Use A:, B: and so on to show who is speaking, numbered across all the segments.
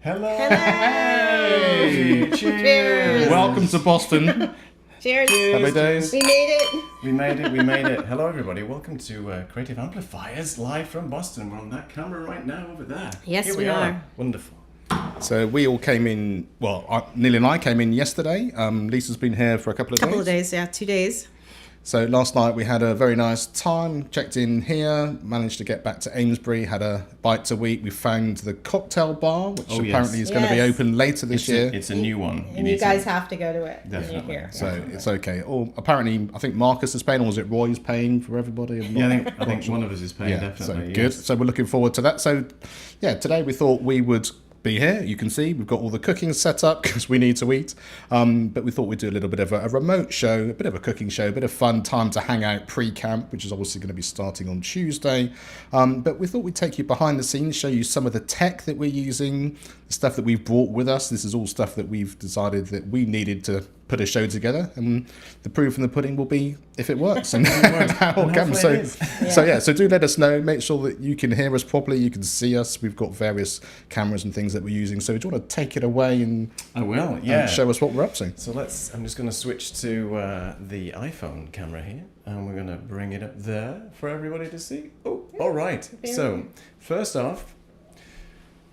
A: Hello!
B: Hey!
A: Cheers!
B: Welcome to Boston.
C: Cheers.
B: Happy days.
C: We made it.
A: We made it, we made it. Hello everybody, welcome to Creative Amplifiers, live from Boston. We're on that camera right now over there.
C: Yes,
A: Here
C: we are.
A: Wonderful.
B: So we all came in, Neil and I came in yesterday. Lisa's been here for a couple of days.
C: Couple of days, yeah, 2 days.
B: So last night we had a very nice time, checked in here, managed to get back to Amesbury, had a bite to eat. We found the cocktail bar, which apparently is going to be
C: Yes.
B: open later this year.
A: It's a new one.
C: And you guys have to go to it when you're
A: Definitely.
C: here.
B: So it's okay. Or apparently, I think Marcus is paying, or was it Roy's paying for everybody? I'm
A: Yeah,
B: not-
A: I think one of us is paying,
B: Yeah,
A: definitely.
B: so
A: yes.
B: good. So we're looking forward to that. So yeah, today we thought we would be here. You can see we've got all the cooking set up because we need to eat. But we thought we'd do a little bit of a remote show, a bit of a cooking show, a bit of fun time to hang out pre-camp, which is obviously going to be starting on Tuesday. But we thought we'd take you behind the scenes, show you some of the tech that we're using, the stuff that we've brought with us. This is all stuff that we've decided that we needed to put a show together, and the proof in the pudding will be if it works and how it comes. So do let us know. Make sure that you can hear us properly, you can see us. We've got various cameras and things that we're using. So do you want to take it away and
A: I will, yeah.
B: and show us what we're up to?
A: So I'm just going to switch to the iPhone camera here, and we're going to bring it up there for everybody to see. Oh, all right. So first off,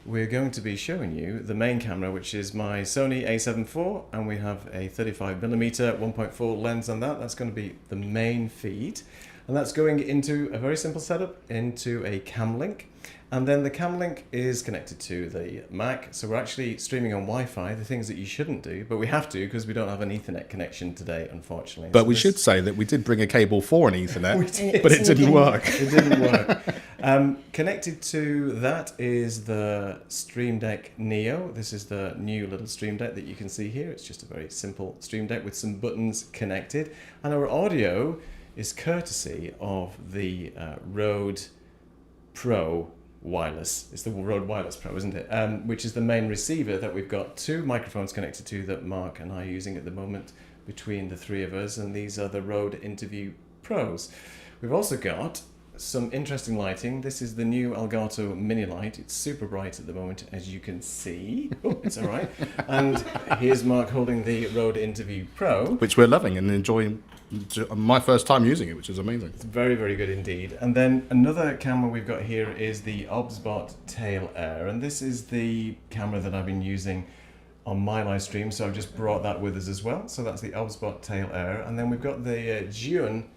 A: we're going to be showing you the main camera, which is my Sony a7 IV, and we have a 35mm 1.4 lens on that. That's going to be the main feed, and that's going into a very simple setup into a cam link. And then the cam link is connected to the Mac, so we're actually streaming on Wi-Fi, the things that you shouldn't do, but we have to because we don't have an Ethernet connection today, unfortunately.
B: But
A: So
B: we
A: this-
B: should say that we did bring a cable for an Ethernet,
A: did.
B: but it didn't work.
A: It didn't work. Connected to that is the Stream Deck Neo. This is the new little Stream Deck that you can see here. It's just a very simple Stream Deck with some buttons connected. And our audio is courtesy of the Rode Pro Wireless. It's the Rode Wireless Pro, isn't it? Which is the main receiver that we've got two microphones connected to that Mark and I are using at the moment between the three of us. And these are the Rode Interview Pros. We've also got some interesting lighting. This is the new Elgato Mini Light. It's super bright at the moment, as you can see. Oh, it's all right. And here's Mark holding the Rode Interview Pro.
B: Which we're loving and enjoying. My first time using it, which is amazing.
A: It's very, very good indeed. And then another camera we've got here is the Obsbot Tail Air. And this is the camera that I've been using on my live stream. So I've just brought that with us as well. So that's the Obsbot Tail Air. And then we've got the June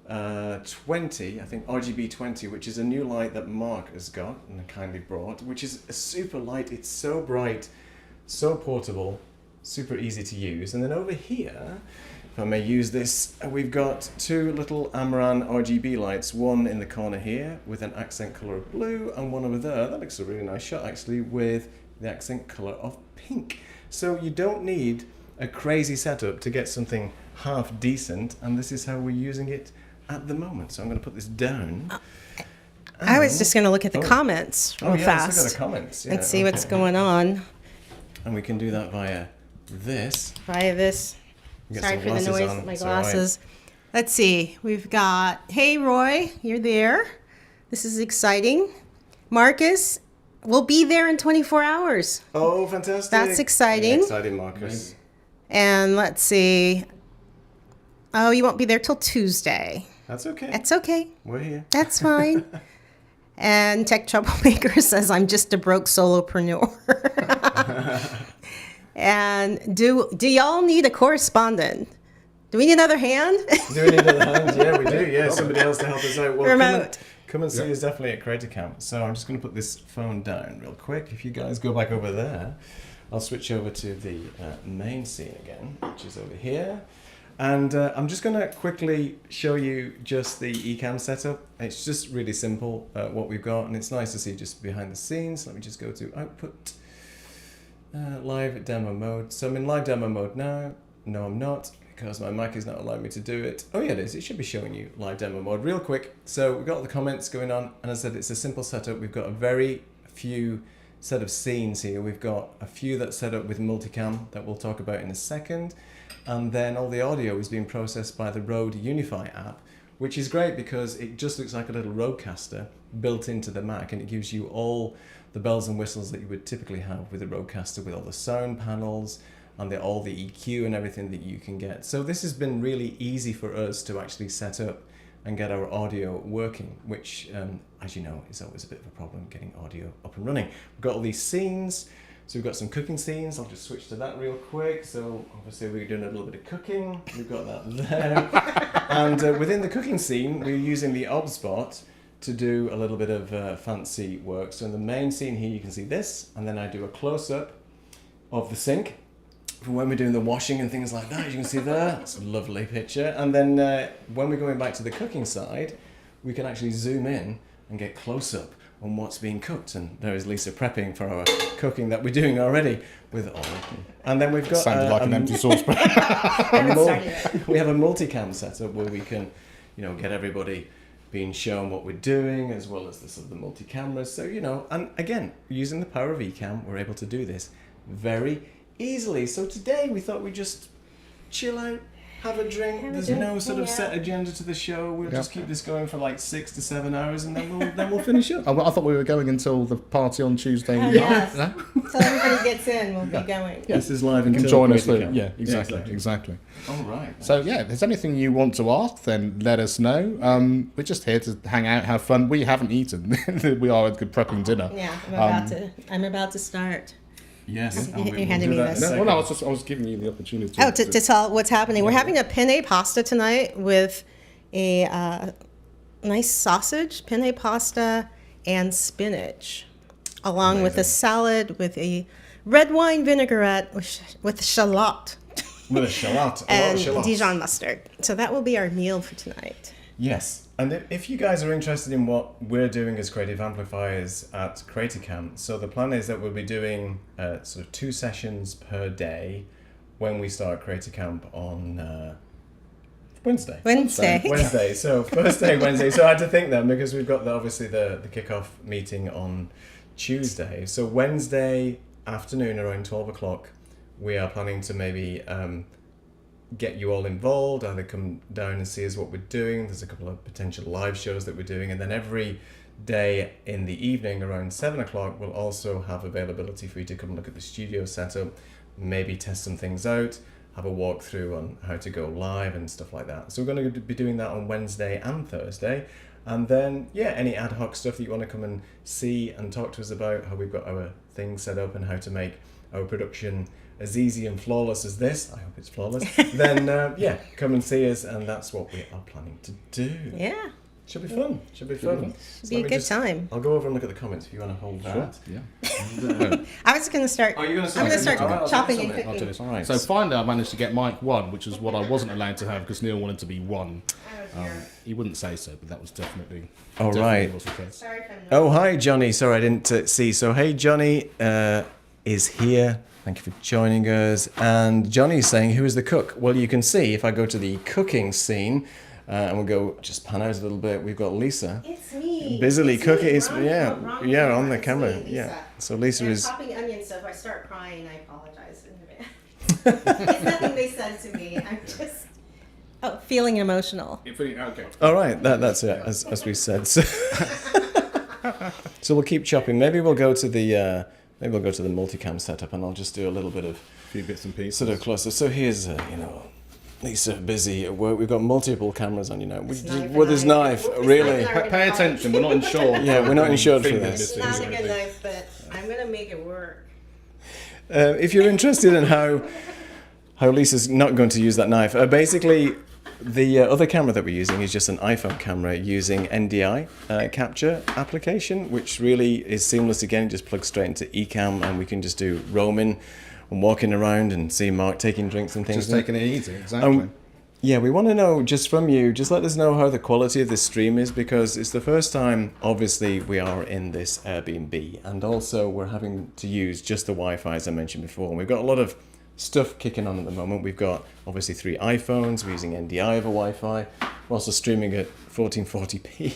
A: 20, I think RGB 20, which is a new light that Mark has got and kindly brought, which is a super light. It's so bright, so portable, super easy to use. And then over here, if I may use this, we've got two little Amaran RGB lights, one in the corner here with an accent color of blue, and one over there, that looks a really nice shot actually, with the accent color of pink. So you don't need a crazy setup to get something half decent, and this is how we're using it at the moment. So I'm going to put this down.
C: I was just going to look at the comments real fast.
A: Let's look at the comments.
C: and see what's going on
A: And we can do that via this.
C: via this.
A: Get
C: Sorry
A: some
C: for the
A: glasses
C: noise
A: on,
C: of my
A: it's all right.
C: glasses. Let's see. We've got, hey, Roy, you're there. This is exciting. Marcus, we'll be there in 24 hours.
A: Oh, fantastic.
C: That's exciting.
A: Exciting, Marcus.
C: And let's see. Oh, you won't be there till Tuesday.
A: That's okay.
C: That's okay.
A: We're here.
C: That's fine. And Tech Troublemaker says, I'm just a broke solopreneur. And do y'all need a correspondent? Do we need another hand?
A: Do we need another hand? Yeah, we do. Yeah, somebody else to help us out. Well,
C: Remote.
A: Come and see us definitely at Creator Camp. So I'm just going to put this phone down real quick. If you guys go back over there, I'll switch over to the main scene again, which is over here. And I'm just going to quickly show you just the Ecamm setup. It's just really simple what we've got, and it's nice to see just behind the scenes. Let me just go to Output, Live Demo Mode. So I'm in Live Demo Mode now. No, I'm not, because my Mac is not allowing me to do it. Oh yeah, it is. It should be showing you Live Demo Mode real quick. So we've got all the comments going on, and as I said, it's a simple setup. We've got a very few set of scenes here. We've got a few that's set up with multicam that we'll talk about in a second. And then all the audio is being processed by the Rode Unify app, which is great because it just looks like a little Rodecaster built into the Mac, and it gives you all the bells and whistles that you would typically have with a Rodecaster, with all the sound panels and all the EQ and everything that you can get. So this has been really easy for us to actually set up and get our audio working, which, as you know, is always a bit of a problem getting audio up and running. We've got all these scenes. So we've got some cooking scenes. I'll just switch to that real quick. So obviously we're doing a little bit of cooking. We've got that there. And within the cooking scene, we're using the OBSBot to do a little bit of fancy work. So in the main scene here, you can see this, and then I do a close-up of the sink for when we're doing the washing and things like that. As you can see there, it's a lovely picture. And then when we're going back to the cooking side, we can actually zoom in and get close-up on what's being cooked. And there is Lisa prepping for our cooking that we're doing already with Ollie. And then we've got
B: Sounded like an empty saucepan.
A: we have a multicam setup where we can, get everybody being shown what we're doing, as well as the sort of the multi-cameras. So, and again, using the power of Ecamm, we're able to do this very easily. So today we thought we'd just chill out, have a drink. There's no sort of set agenda to the show. We'll just keep this going for like 6 to 7 hours, and then we'll finish up.
B: I thought we were going until the party on Tuesday.
C: Yes.
B: No?
C: Till everybody gets in, we'll be going.
A: Yeah. This is live
B: You
A: until
B: can join us
A: Crazy
B: through.
A: Camp.
B: Yeah, exactly.
A: All right.
B: So yeah, if there's anything you want to ask, then let us know. We're just here to hang out, have fun. We haven't eaten. We are prepping dinner.
C: Yeah, I'm about to start.
A: Yes.
C: You're handing me this.
B: No, I was giving you the opportunity.
C: To tell what's happening. We're having a penne pasta tonight with a nice sausage, penne pasta, and spinach, along with a salad with a red wine vinaigrette with shallot.
A: With a shallot.
C: And
A: shallots.
C: Dijon mustard. So that will be our meal for tonight.
A: Yes. And if you guys are interested in what we're doing as Creative Amplifiers at Ecamm, so the plan is that we'll be doing sort of 2 sessions per day when we start Ecamm on Wednesday. Wednesday. So first day Wednesday. So I had to think then, because we've got obviously the kickoff meeting on Tuesday. So Wednesday afternoon around 12 o'clock, we are planning to maybe get you all involved, either come down and see us what we're doing. There's a couple of potential live shows that we're doing, and then every day in the evening around 7 o'clock we'll also have availability for you to come and look at the studio setup, maybe test some things out, have a walkthrough on how to go live and stuff like that. So we're going to be doing that on Wednesday and Thursday. And then, any ad hoc stuff that you want to come and see and talk to us about, how we've got our things set up and how to make our production as easy and flawless as this. I hope it's flawless. Then, come and see us, and that's what we are planning to do.
C: Yeah.
A: Should be fun. Should be fun.
C: Should be a good time.
A: I'll go over and look at the comments if you want to hold that.
B: Yeah.
C: I was going to start.
A: Oh, you're going to start?
C: I'm going to start chopping and
B: I'll do
C: cooking.
B: this. All right. So finally, I managed to get Mike 1, which is what I wasn't allowed to have because Neil wanted to be 1. He wouldn't say so, but that was definitely.
A: All right.
B: Was the case.
C: Sorry if I'm not.
A: Oh, hi, Johnny. Sorry, I didn't see. So, hey, Johnny is here. Thank you for joining us. And Johnny's saying, who is the cook? Well, you can see if I go to the cooking scene, and we'll go just pan out a little bit. We've got Lisa.
C: It's me.
A: Busily
C: It's
A: cooking.
C: me.
A: It's,
C: Wrong
A: on the
C: It's
A: camera.
C: me, Lisa.
A: Yeah. So Lisa
C: I'm
A: is.
C: chopping onions, so if I start crying, I apologize in advance. It's nothing they said to me. I'm just feeling emotional.
B: Okay.
A: All right. That's it. As we said. So, so we'll keep chopping. Maybe we'll go to the. Maybe we'll go to the multicam setup, and I'll just do a little bit of
B: A few bits and pieces.
A: sort of closer. So here's, Lisa busy at work. We've got multiple cameras on you now. With his knife, really.
B: Pay attention. We're not insured.
A: Yeah, we're not insured for
B: Filming
A: this.
C: It's not a good knife, but I'm going to make it work.
A: If you're interested in how Lisa's not going to use that knife, basically the other camera that we're using is just an iPhone camera using NDI capture application, which really is seamless. Again, it just plugs straight into Ecamm, and we can just do roaming and walking around and see Mark taking drinks and things.
B: Just taking it easy, exactly.
A: Yeah, we want to know just from you, just let us know how the quality of this stream is, because it's the first time, obviously, we are in this Airbnb, and also we're having to use just the Wi-Fi, as I mentioned before. And we've got a lot of stuff kicking on at the moment. We've got obviously 3 iPhones. We're using NDI over Wi-Fi. We're also streaming at 1440p.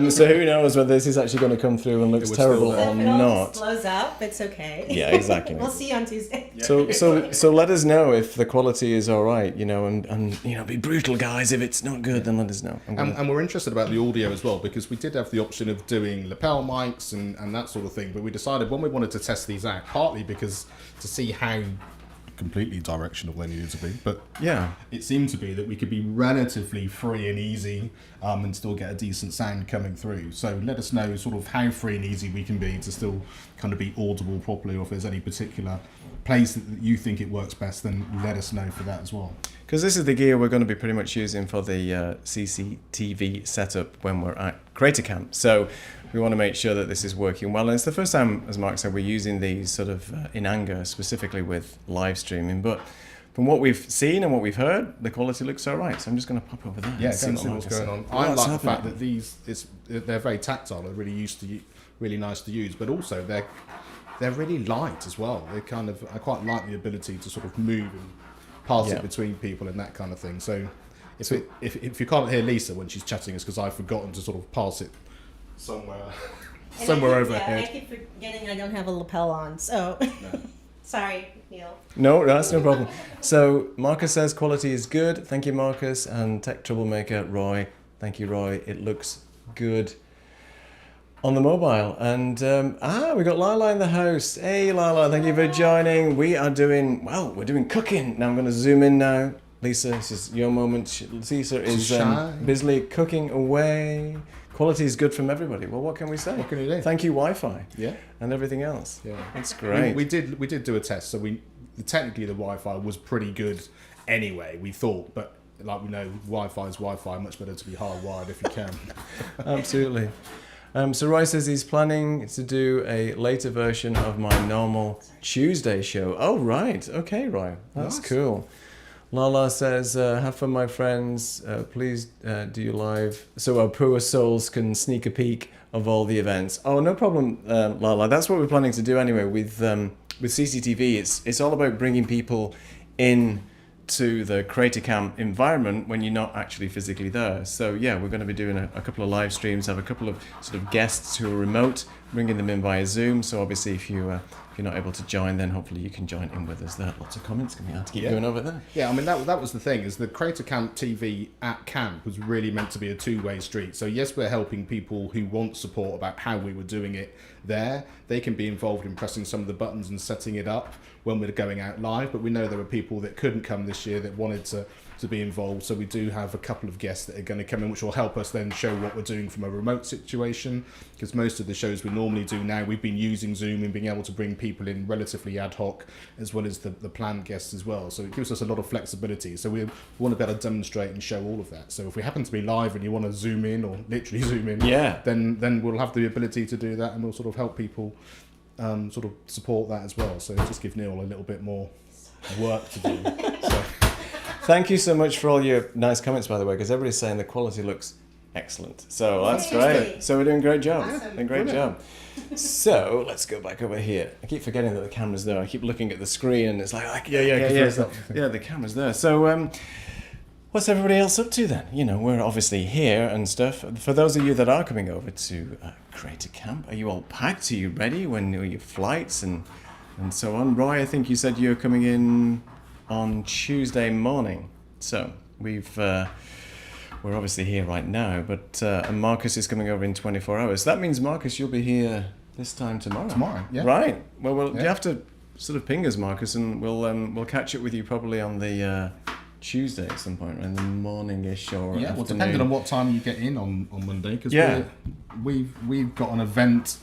A: So who knows whether this is actually going to come through and looks
B: was
A: terrible
B: still
A: or
C: If it all
A: not.
C: blows up, it's okay.
A: Yeah, exactly.
C: We'll see you on Tuesday.
A: So let us know if the quality is all right, and be brutal, guys. If it's not good, then let us know.
B: And we're interested about the audio as well, because we did have the option of doing lapel mics and that sort of thing, but we decided when we wanted to test these out, partly because to see how completely directional they needed to be, but
A: Yeah.
B: it seemed to be that we could be relatively free and easy and still get a decent sound coming through. So let us know sort of how free and easy we can be to still kind of be audible properly, or if there's any particular place that you think it works best, then let us know for that as well.
A: Because this is the gear we're going to be pretty much using for the CCTV setup when we're at Ecamm. So we want to make sure that this is working well. And it's the first time, as Mark said, we're using these sort of in anger, specifically with live streaming. But from what we've seen and what we've heard, the quality looks all right. So I'm just going to pop over there.
B: Yeah,
A: and
B: see what's
A: Marcus
B: going
A: said.
B: on. I
A: What's
B: like the fact
A: happening?
B: that they're very tactile. They're really nice to use, but also they're really light as well. I quite like the ability to sort of move and pass
A: Yeah.
B: it between people and that kind of thing. So if you can't hear Lisa when she's chatting, it's because I've forgotten to sort of pass it somewhere overhead.
C: I keep forgetting I don't have a lapel on, so sorry, Neil.
A: No, that's no problem. So Marcus says quality is good. Thank you, Marcus. And tech troublemaker Roy. Thank you, Roy. It looks good on the mobile. And we got Lala in the house. Hey, Lala, thank you for joining. We're doing cooking. Now I'm going to zoom in now. Lisa, this is your moment. Lisa is
B: shy.
A: busily cooking away. Quality is good from everybody. Well, what can we say?
B: What can you do?
A: Thank you, Wi-Fi.
B: Yeah.
A: And everything else.
B: Yeah.
A: That's great.
B: We did do a test, so technically the Wi-Fi was pretty good anyway, we thought, but like we know, Wi-Fi is Wi-Fi, much better to be hardwired if you can.
A: Absolutely. So Roy says he's planning to do a later version of my normal Tuesday show. Oh, right. Okay, Roy. That's
B: Nice.
A: cool. Lala says, have fun, my friends. Please do you live so our poor souls can sneak a peek of all the events. Oh, no problem, Lala. That's what we're planning to do anyway with CCTV. It's all about bringing people in to the Ecamm environment when you're not actually physically there. So yeah, we're going to be doing a couple of live streams, have a couple of sort of guests who are remote, bringing them in via Zoom. So obviously if you're not able to join, then hopefully you can join in with us there. Lots of comments coming out to keep going over there.
B: Yeah, I mean, that was the thing, is the Ecamm TV at camp was really meant to be a two-way street. So yes, we're helping people who want support about how we were doing it there. They can be involved in pressing some of the buttons and setting it up when we're going out live, but we know there were people that couldn't come this year that wanted to be involved. So we do have a couple of guests that are going to come in, which will help us then show what we're doing from a remote situation, because most of the shows we normally do now, we've been using Zoom and being able to bring people in relatively ad hoc, as well as the planned guests as well. So it gives us a lot of flexibility. So we want to be able to demonstrate and show all of that. So if we happen to be live and you want to zoom in, or literally zoom in, then we'll have the ability to do that, and we'll sort of help people sort of support that as well. So just give Neil a little bit more work to do. So.
A: Thank you so much for all your nice comments, by the way, because everybody's saying the quality looks excellent. So that's great. So we're doing a great job.
C: Awesome.
A: A great job. So let's go back over here. I keep forgetting that the camera's there. I keep looking at the screen and it's like the camera's there. So what's everybody else up to then? We're obviously here and stuff. For those of you that are coming over to Ecamm, are you all packed? Are you ready? When are your flights and so on? Roy, I think you said you're coming in on Tuesday morning. So we're obviously here right now, but and Marcus is coming over in 24 hours. That means, Marcus, you'll be here this time tomorrow.
B: Tomorrow, yeah.
A: Right. Well, you have to sort of ping us, Marcus, and we'll catch up with you probably on the Tuesday at some point, in the morning-ish or
B: well,
A: afternoon.
B: depending on what time you get in on Monday, because we've got an event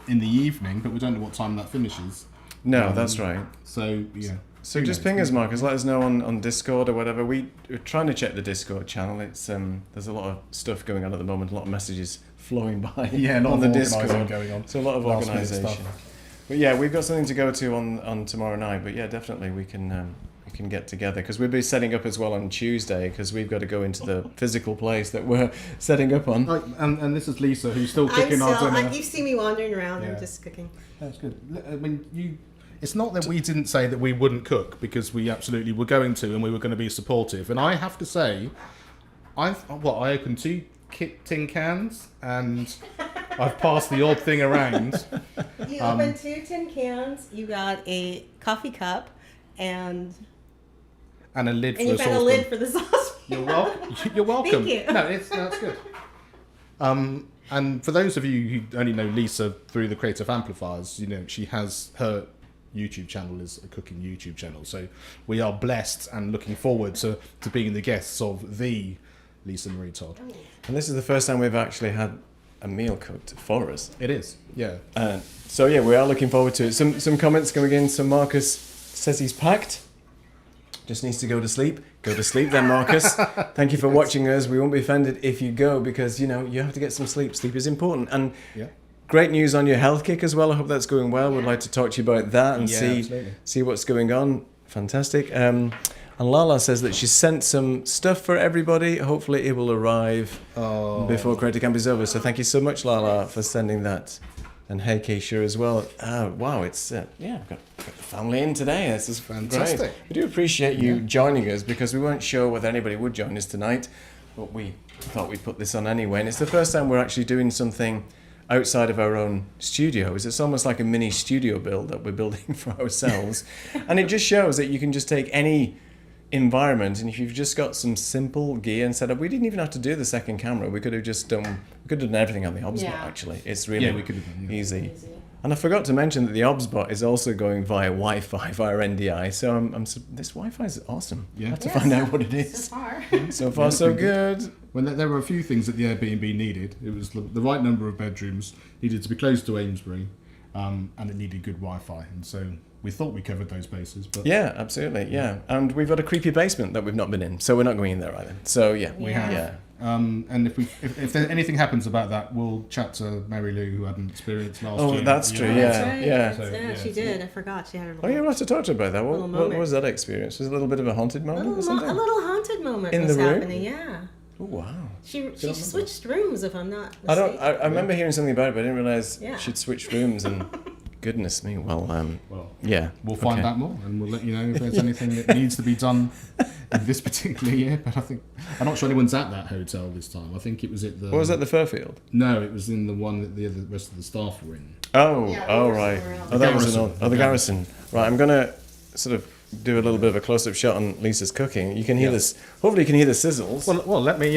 B: in the evening, but we don't know what time that finishes.
A: No, that's right.
B: So
A: So just ping us, Marcus. Let us know on Discord or whatever. We're trying to check the Discord channel. It's there's a lot of stuff going on at the moment. A lot of messages flowing by.
B: Yeah,
A: on the Discord
B: going on.
A: So a lot of organisation. But yeah, we've got something to go to on tomorrow night. But yeah, definitely we can get together, because we'll be setting up as well on Tuesday, because we've got to go into the physical place that we're setting up on.
B: And this is Lisa, who's still cooking our dinner.
C: You see me wandering around.
B: Yeah.
C: I'm just cooking.
B: That's good. I mean, It's not that we didn't say that we wouldn't cook, because we absolutely were going to, and we were going to be supportive. And I have to say, I opened 2 tin cans, and I've passed the odd thing around.
C: You opened 2 tin cans. You got a coffee cup, and
B: A lid for
C: you
B: a
C: got a
B: saucepan.
C: lid for the sauce.
B: You're welcome. You're welcome.
C: Thank you.
B: No, that's good. And for those of you who only know Lisa through the Creative Amplifiers, she has her YouTube channel is a cooking YouTube channel. So we are blessed and looking forward to being the guests of the Lisa Marie Todd.
A: And this is the first time we've actually had a meal cooked for us.
B: It is, yeah.
A: So yeah, we are looking forward to it. Some comments coming in. So Marcus says he's packed. Just needs to go to sleep. Go to sleep then, Marcus. Thank you for watching us. We won't be offended if you go, because you have to get some sleep. Sleep is important. And
B: Yeah.
A: great news on your health kick as well. I hope that's going well. We'd like to talk to you about that and see what's going on. Fantastic. And Lala says that she sent some stuff for everybody. Hopefully it will arrive before Creative Camp is over. So thank you so much, Lala, for sending that. And hey, Keisha as well. Wow, it's I've got the family in today. This is
B: Fantastic.
A: Great. We do appreciate you joining us, because we weren't sure whether anybody would join us tonight, but we thought we'd put this on anyway. And it's the first time we're actually doing something outside of our own studios. It's almost like a mini studio build that we're building for ourselves. And it just shows that you can just take any environment, and if you've just got some simple gear and setup, we didn't even have to do the second camera. We could have just done everything on the OBSBot. Actually, it's really
B: we could have done,
A: easy. And I forgot to mention that the OBSBot is also going via Wi-Fi, via NDI. So this Wi-Fi is awesome.
B: Yeah.
A: I have to find out what it is. So far, so good.
B: When there were a few things that the Airbnb needed. It was the right number of bedrooms, needed to be close to Amesbury, and it needed good Wi-Fi. And so we thought we covered those bases. But
A: Yeah, absolutely. Yeah, and we've got a creepy basement that we've not been in, so we're not going in there either. So yeah,
B: we have.
A: Yeah.
B: And if there, anything happens about that, we'll chat to Mary Lou, who had an experience last year.
A: Oh, that's true.
C: That's
A: Yeah,
C: right.
A: yeah.
C: Yeah, she did. I forgot. She had her
A: Oh, yeah, we'll have to talk to her about that.
C: Little
A: What
C: moment.
A: was that experience? Was it a little bit of a haunted moment or something?
C: a little haunted moment
A: In
C: was
A: the room?
C: happening. Yeah.
A: Oh, wow.
C: She switched rooms, if I'm not
A: I
C: mistaken.
A: remember hearing something about it, but I didn't realise
C: Yeah.
A: she'd switched rooms. And goodness me. Well,
B: Well,
A: yeah.
B: we'll find out more, and we'll let you know if there's anything that needs to be done in this particular year. But I'm not sure anyone's at that hotel this time. I think it was at the.
A: What was that? The Fairfield?
B: No, it was in the one that the rest of the staff were in.
A: Oh,
C: Yeah,
A: oh,
C: we were
A: right.
C: somewhere else.
A: Oh, that was
B: Garrison.
A: the Garrison. Right, I'm gonna sort of do a little bit of a close-up shot on Lisa's cooking. You can hear this. Hopefully, you can hear the sizzles.
B: Well, let me.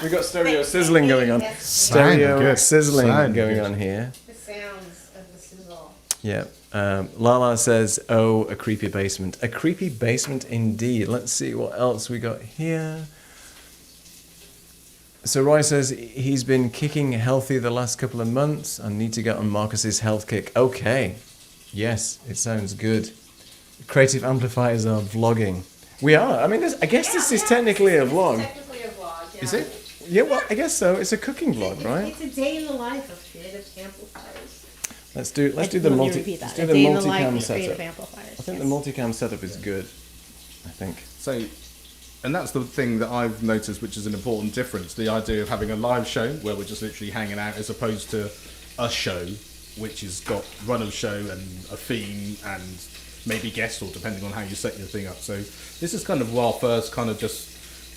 A: We've got stereo sizzling going on.
C: Yes.
A: Stereo
B: Sound good.
A: sizzling
B: Sound
A: going
B: good.
A: on here.
C: The sounds of the sizzle.
A: Yeah. Lala says, "Oh, a creepy basement. A creepy basement indeed." Let's see what else we got here. So Roy says he's been kicking healthy the last couple of months. I need to get on Marcus's health kick. Okay. Yes, it sounds good. Creative Amplifiers are vlogging. We are. I mean, I guess this is technically a vlog.
C: Technically a vlog, yeah.
B: Is it?
A: Yeah, well, I guess so. It's a cooking vlog, right?
C: It's a day in the life of Creative Amplifiers.
A: Let's do the
C: Let me
A: multi.
C: repeat
A: Let's
C: that.
A: do
C: A
A: the
C: day in the life
A: multicam
C: of Creative
A: setup.
C: Amplifiers.
A: I think
C: yes.
A: the multicam setup is good. I think.
B: So, and that's the thing that I've noticed, which is an important difference. The idea of having a live show where we're just literally hanging out, as opposed to a show, which has got run of show and a theme and maybe guests, or depending on how you set your thing up. So this is kind of our first kind of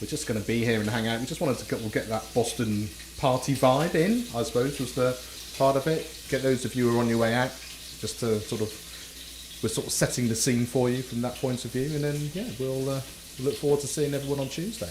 B: we're just going to be here and hang out. We just wanted to get that Boston party vibe in, I suppose, was the part of it. Get those of you who are on your way out, just to we're sort of setting the scene for you from that point of view. And then, yeah, we'll look forward to seeing everyone on Tuesday.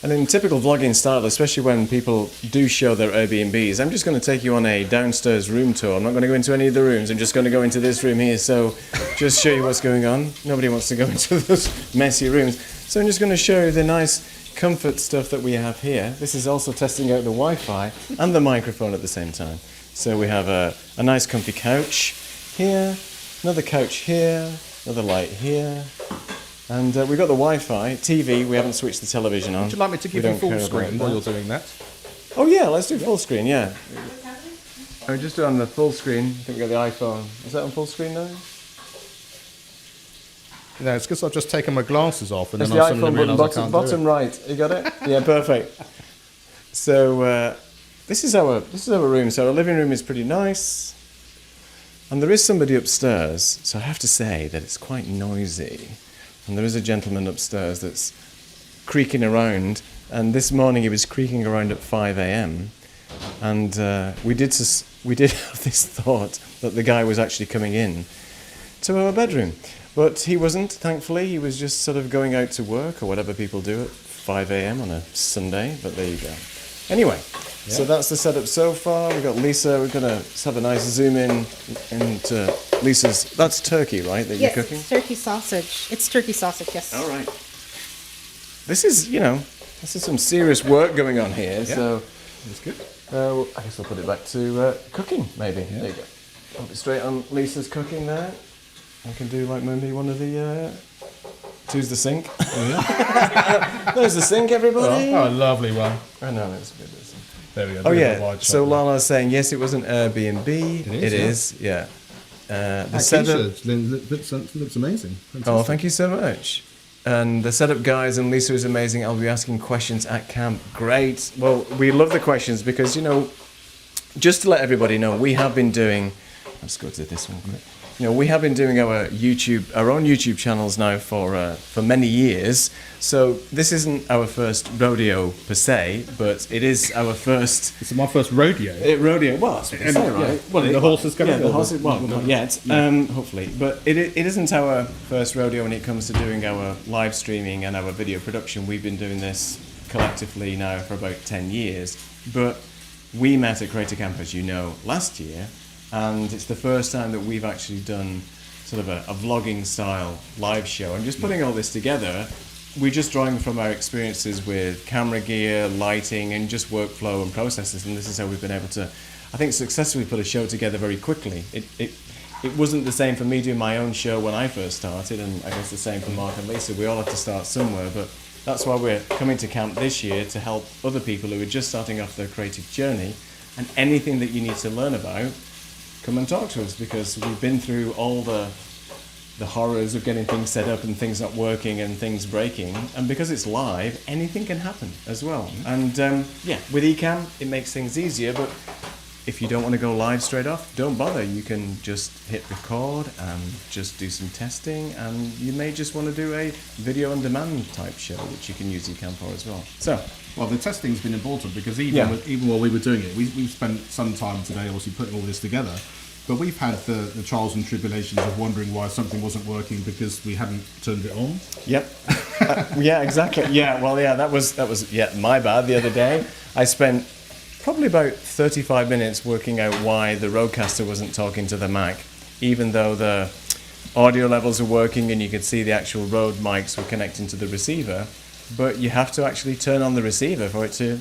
A: And in typical vlogging style, especially when people do show their Airbnbs, I'm just going to take you on a downstairs room tour. I'm not going to go into any of the rooms. I'm just going to go into this room here. So just show you what's going on. Nobody wants to go into those messy rooms. So I'm just going to show you the nice comfort stuff that we have here. This is also testing out the Wi-Fi and the microphone at the same time. So we have a nice comfy couch here, another couch here, another light here. And we've got the Wi-Fi, TV, we haven't switched the television on.
B: Would you like me to give
A: We
B: you
A: don't
B: full
A: care about
B: screen while
A: that.
B: you're doing that?
A: Oh yeah, let's do full screen, yeah. I'm just on the full screen. I think we got the iPhone. Is that on full screen now?
B: No, it's because I've just taken my glasses off and
A: That's
B: then
A: the
B: I suddenly
A: iPhone button,
B: realised I can't
A: bottom
B: do it.
A: right. You got it? Yeah, perfect. So this is our room. So our living room is pretty nice. And there is somebody upstairs, so I have to say that it's quite noisy. And there is a gentleman upstairs that's creaking around. And this morning he was creaking around at 5 a.m. And we did have this thought that the guy was actually coming in to our bedroom. But he wasn't, thankfully. He was just sort of going out to work or whatever people do at 5 a.m. on a Sunday. But there you go. Anyway, so that's the setup so far. We've got Lisa. We're going to have a nice zoom in into Lisa's. That's turkey, right, that you're cooking?
C: Yes, turkey sausage. It's turkey sausage, yes.
A: All right. This is some serious work going on here.
B: Yeah.
A: So
B: That's good.
A: I guess I'll put it back to cooking, maybe.
B: Yeah.
A: There you go. Pop it straight on Lisa's cooking there. I can do like maybe one of the... Choose the sink.
B: Oh, yeah.
A: There's the sink, everybody.
B: Oh, a lovely one.
A: I know, it's good.
B: There we go.
A: Oh,
B: Bit of a
A: yeah.
B: wide
A: So
B: shot
A: Lala's saying, yes, it was an Airbnb. It is, yeah. The
B: there.
A: setup...
B: Keisha, looks amazing.
A: Oh,
B: Fantastic.
A: thank you so much. And the setup guys and Lisa is amazing. I'll be asking questions at camp. Great. Well, we love the questions because, just to let everybody know, we have been doing... Let's go to this one quick. We have been doing our own YouTube channels now for many years. So this isn't our first rodeo per se, but it is our first...
B: This is my first rodeo.
A: rodeo. Well, that's what they say, right?
B: Well, the horses coming.
A: Yeah, the horses. Well, not yet. Hopefully, but it isn't our first rodeo when it comes to doing our live streaming and our video production. We've been doing this collectively now for about 10 years. But we met at Creator Camp, as you know, last year, and it's the first time that we've actually done sort of a vlogging style live show. And just putting all this together, we're just drawing from our experiences with camera gear, lighting, and just workflow and processes. And this is how we've been able to, I think, successfully put a show together very quickly. It wasn't the same for me doing my own show when I first started, and I guess the same for Mark and Lisa. We all have to start somewhere, but that's why we're coming to camp this year, to help other people who are just starting off their creative journey. And anything that you need to learn about, come and talk to us, because we've been through all the horrors of getting things set up and things not working and things breaking. And because it's live, anything can happen as well. And with Ecamm, it makes things easier. But if you don't want to go live straight off, don't bother. You can just hit record and just do some testing. And you may just want to do a video on demand type show, which you can use Ecamm for as well. So,
B: well, the testing's been important because even while we were doing it, we've spent some time today obviously putting all this together. But we've had the trials and tribulations of wondering why something wasn't working because we hadn't turned it on.
A: Yep. Yeah, exactly. Yeah, well, yeah, that was my bad the other day. I spent probably about 35 minutes working out why the Rodecaster wasn't talking to the Mac, even though the audio levels are working and you could see the actual Rode mics were connecting to the receiver. But you have to actually turn on the receiver for it to,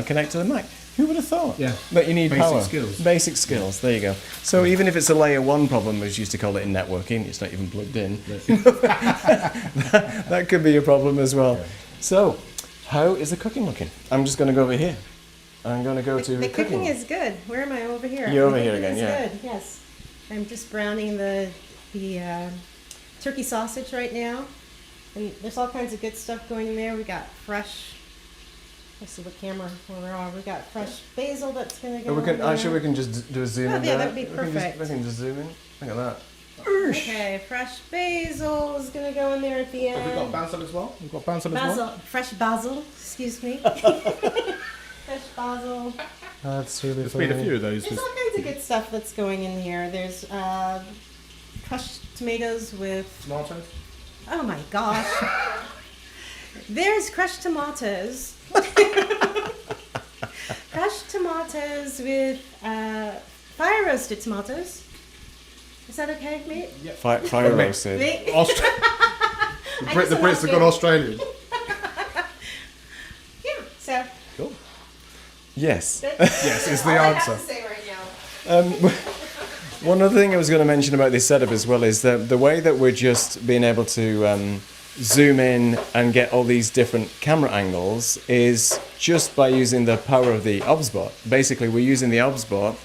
A: connect to the Mac. Who would have thought?
B: Yeah.
A: That you need
B: Basic
A: power.
B: skills.
A: Basic skills. There you go. So even if it's a layer 1 problem, as you used to call it in networking, it's not even plugged in. that could be a problem as well. Yeah. So, how is the cooking looking? I'm just going to go over here. I'm going to go to
C: the
A: cooking.
C: cooking is good. Where am I? Over here.
A: You're over here again. Yeah.
C: Good. Yes. I'm just browning the turkey sausage right now, and there's all kinds of good stuff going in there. We got fresh. Let's see what camera we're on. We got fresh basil that's going to go in there.
A: We can just do a zoom in
C: yeah,
A: there.
C: that would be perfect.
A: We can just zoom in. Look at that.
C: Okay, fresh basil is going to go in there at the end.
B: Have we got basil as well? We've got basil as well?
C: Fresh basil, excuse me. Fresh basil.
A: That's really
B: There's
A: funny.
B: been a few of those.
C: There's all kinds of good stuff that's going in here. There's crushed tomatoes with...
B: Tomatoes?
C: Oh my gosh. There's crushed tomatoes. Crushed tomatoes with fire roasted tomatoes. Is that okay, mate?
B: Yeah.
A: Fire roasted.
C: Mate?
B: The Brits have gone Australian.
C: Yeah, so...
B: Cool.
A: Yes.
B: Yes, is the answer.
C: I have to say right now.
A: One other thing I was going to mention about this setup as well is that the way that we're just being able to zoom in and get all these different camera angles is just by using the power of the OBSBot. Basically, we're using the OBSBot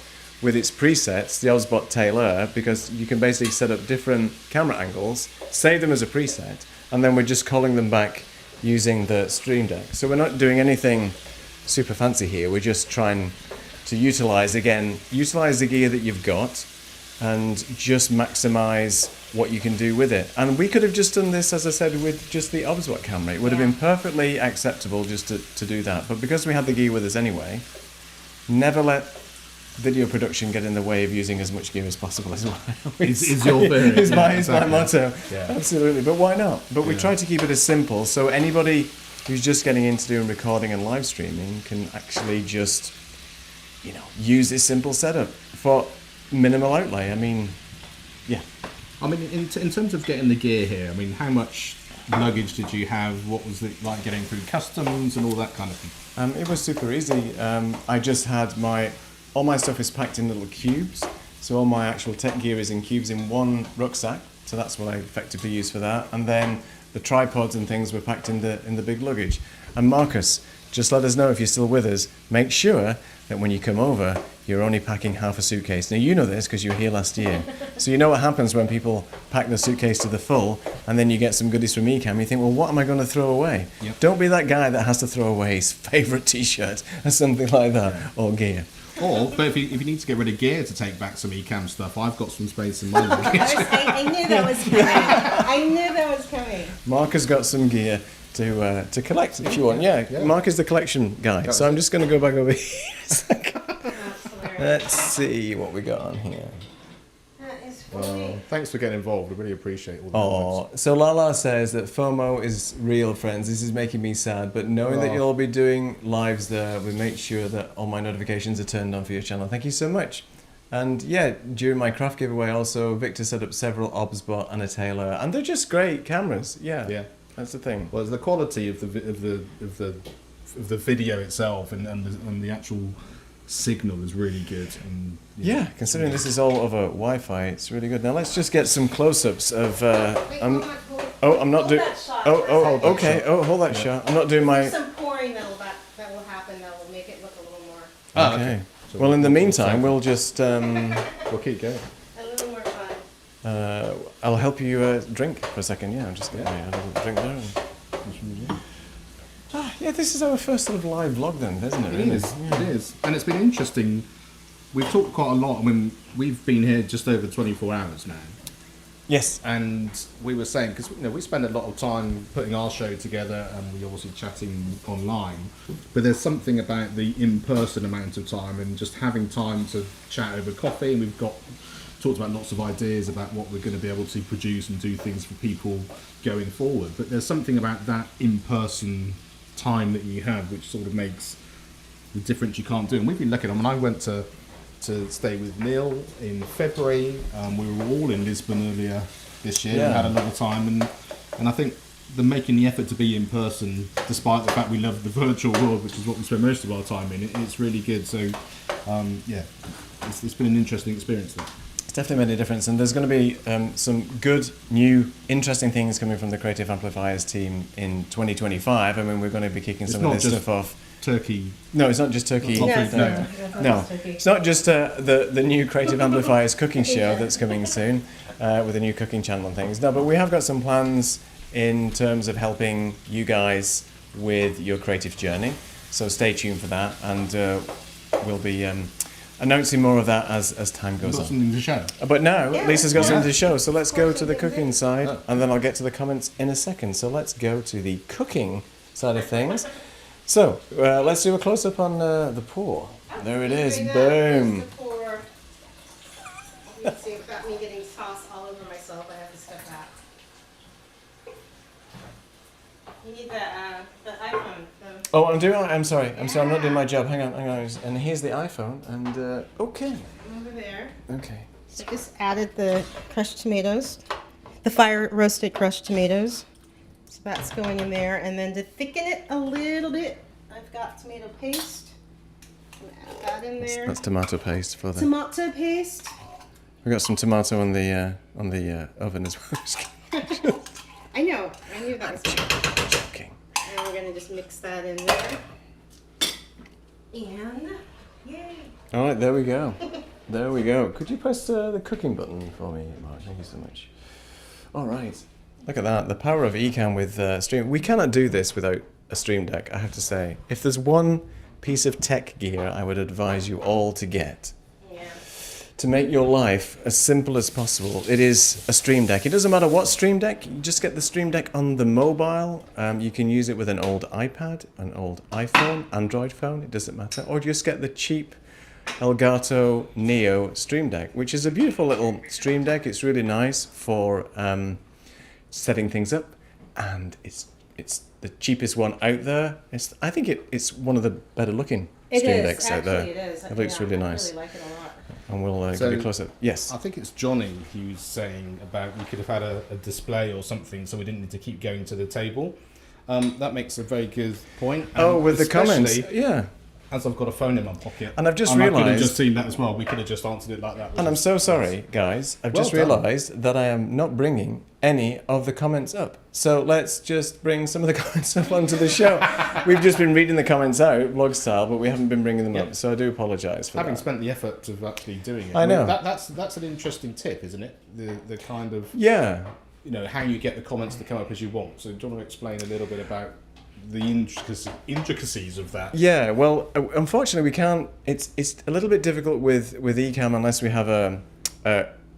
A: with its presets, the OBSBot Tailor, because you can basically set up different camera angles, save them as a preset, and then we're just calling them back using the Stream Deck. So we're not doing anything super fancy here. We're just trying to utilize the gear that you've got and just maximize what you can do with it. And we could have just done this, as I said, with just the OBSBot camera. It would have been perfectly acceptable just to do that. But because we had the gear with us anyway, never let video production get in the way of using as much gear as possible as well.
B: Is your theory.
A: Is my motto.
B: Yeah.
A: Absolutely. But why not? But we try to keep it as simple so anybody who's just getting into doing recording and live streaming can actually just, use this simple setup for minimal outlay. I mean, yeah.
B: I mean, in terms of getting the gear here, I mean, how much luggage did you have? What was it like getting through customs and all that kind of thing?
A: It was super easy. I just had all my stuff is packed in little cubes. So all my actual tech gear is in cubes in one rucksack. So that's what I effectively use for that. And then the tripods and things were packed in the big luggage. And Marcus, just let us know if you're still with us. Make sure that when you come over, you're only packing half a suitcase. Now, you know this because you were here last year. So you know what happens when people pack the suitcase to the full and then you get some goodies from Ecamm. You think, well, what am I going to throw away?
B: Yep. Don't
A: be that guy that has to throw away his favourite T-shirt or something like that, or gear.
B: But if you need to get rid of gear to take back some Ecamm stuff, I've got some space in my luggage.
C: I knew that was coming. I knew that was coming.
A: Mark has got some gear to collect if you want. Yeah, Mark is the collection guy. So I'm just going to go back over here a second. Let's see what we got on here.
C: That is
B: Well,
C: funny.
B: thanks for getting involved. We really appreciate all the comments.
A: So Lala says that FOMO is real, friends. This is making me sad, but knowing that you'll be doing lives there, we make sure that all my notifications are turned on for your channel. Thank you so much. And yeah, during my craft giveaway also, Victor set up several OBSBot and a Taylor, and they're just great cameras. Yeah, that's the thing.
B: Well, it's the quality of the video itself and the actual signal is really good. And
A: yeah, considering this is all over Wi-Fi, it's really good. Now let's just get some close-ups of. I'm not doing. Okay. Hold that shot. I'm not doing my.
C: There's some pouring that will happen that will make it look a little more.
A: Okay. So well, in the meantime, we'll just.
B: We'll keep going.
C: A little more fun.
A: I'll help you drink for a second. Yeah, I'm just getting a little drink there. Yeah, this is our first sort of live vlog then, isn't it?
B: It is. Yeah. It is. And it's been interesting. We've talked quite a lot. I mean, we've been here just over 24 hours now.
A: Yes.
B: And we were saying, because we spend a lot of time putting our show together and we're obviously chatting online, but there's something about the in-person amount of time and just having time to chat over coffee. And we've talked about lots of ideas about what we're going to be able to produce and do things for people going forward. But there's something about that in-person time that you have which sort of makes the difference you can't do. And we've been lucky. I mean, I went to stay with Neil in February. We were all in Lisbon earlier this year and had a lot of time. And I think making the effort to be in person, despite the fact we love the virtual world, which is what we spend most of our time in, it's really good. So, it's been an interesting experience there.
A: It's definitely made a difference, and there's going to be some good, new, interesting things coming from the Creative Amplifiers team in 2025. I mean, we're going to be kicking some of this stuff off.
B: Turkey.
A: No, it's not just turkey.
C: No.
A: It's not just the new Creative Amplifiers cooking show that's coming soon with a new cooking channel and things. No, but we have got some plans in terms of helping you guys with your creative journey. So stay tuned for that, and we'll be announcing more of that as time goes on.
B: Got something to show.
A: But now Lisa's got something to show, so let's go to the cooking side, and then I'll get to the comments in a second. So let's go to the cooking side of things. So, let's do a close-up on the pour. There it is, boom.
C: Let's see, without me getting sauce all over myself, I have to step back. You need the iPhone.
A: Oh, I'm sorry, I'm not doing my job. Hang on. And here's the iPhone, and okay.
C: Over there.
A: Okay.
C: So I just added the crushed tomatoes, the fire-roasted crushed tomatoes. So that's going in there, and then to thicken it a little bit, I've got tomato paste. I'm gonna add that in there.
A: That's tomato paste for the.
C: Tomato paste.
A: We got some tomato on the oven as well.
C: I know. I knew that was coming.
A: Joking.
C: And we're gonna just mix that in there. And yay!
A: All right, there we go. There we go. Could you press the cooking button for me, Mark? Thank you so much. All right. Look at that. The power of Ecamm with Stream. We cannot do this without a Stream Deck, I have to say. If there's one piece of tech gear I would advise you all to get, to make your life as simple as possible, it is a Stream Deck. It doesn't matter what Stream Deck, you just get the Stream Deck on the mobile. You can use it with an old iPad, an old iPhone, Android phone, it doesn't matter. Or just get the cheap Elgato Neo Stream Deck, which is a beautiful little Stream Deck. It's really nice for setting things up, and it's the cheapest one out there. I think it's one of the better looking Stream Decks out there.
C: It is.
A: It looks really nice.
C: I really like it a lot.
A: And we'll give you a close up. Yes.
B: I think it's Johnny who's saying about we could have had a display or something, so we didn't need to keep going to the table. That makes a very good point.
A: Oh, with the comments.
B: Especially
A: Yeah.
B: as I've got a phone in my pocket.
A: And I've just
B: I could have
A: realised.
B: just seen that as well. We could have just answered it like that.
A: And I'm so sorry, guys. I've
B: Well
A: just
B: done.
A: realised that I am not bringing any of the comments up. So let's just bring some of the comments up onto the show. We've just been reading the comments out, blog style, but we haven't been bringing them up. So I do apologise for
B: Having
A: that.
B: spent the effort of actually doing it.
A: I know.
B: That's an interesting tip, isn't it? The kind of,
A: Yeah.
B: how you get the comments to come up as you want. So do you want to explain a little bit about the intricacies of that?
A: Yeah, well, unfortunately, we can't. It's a little bit difficult with Ecamm unless we have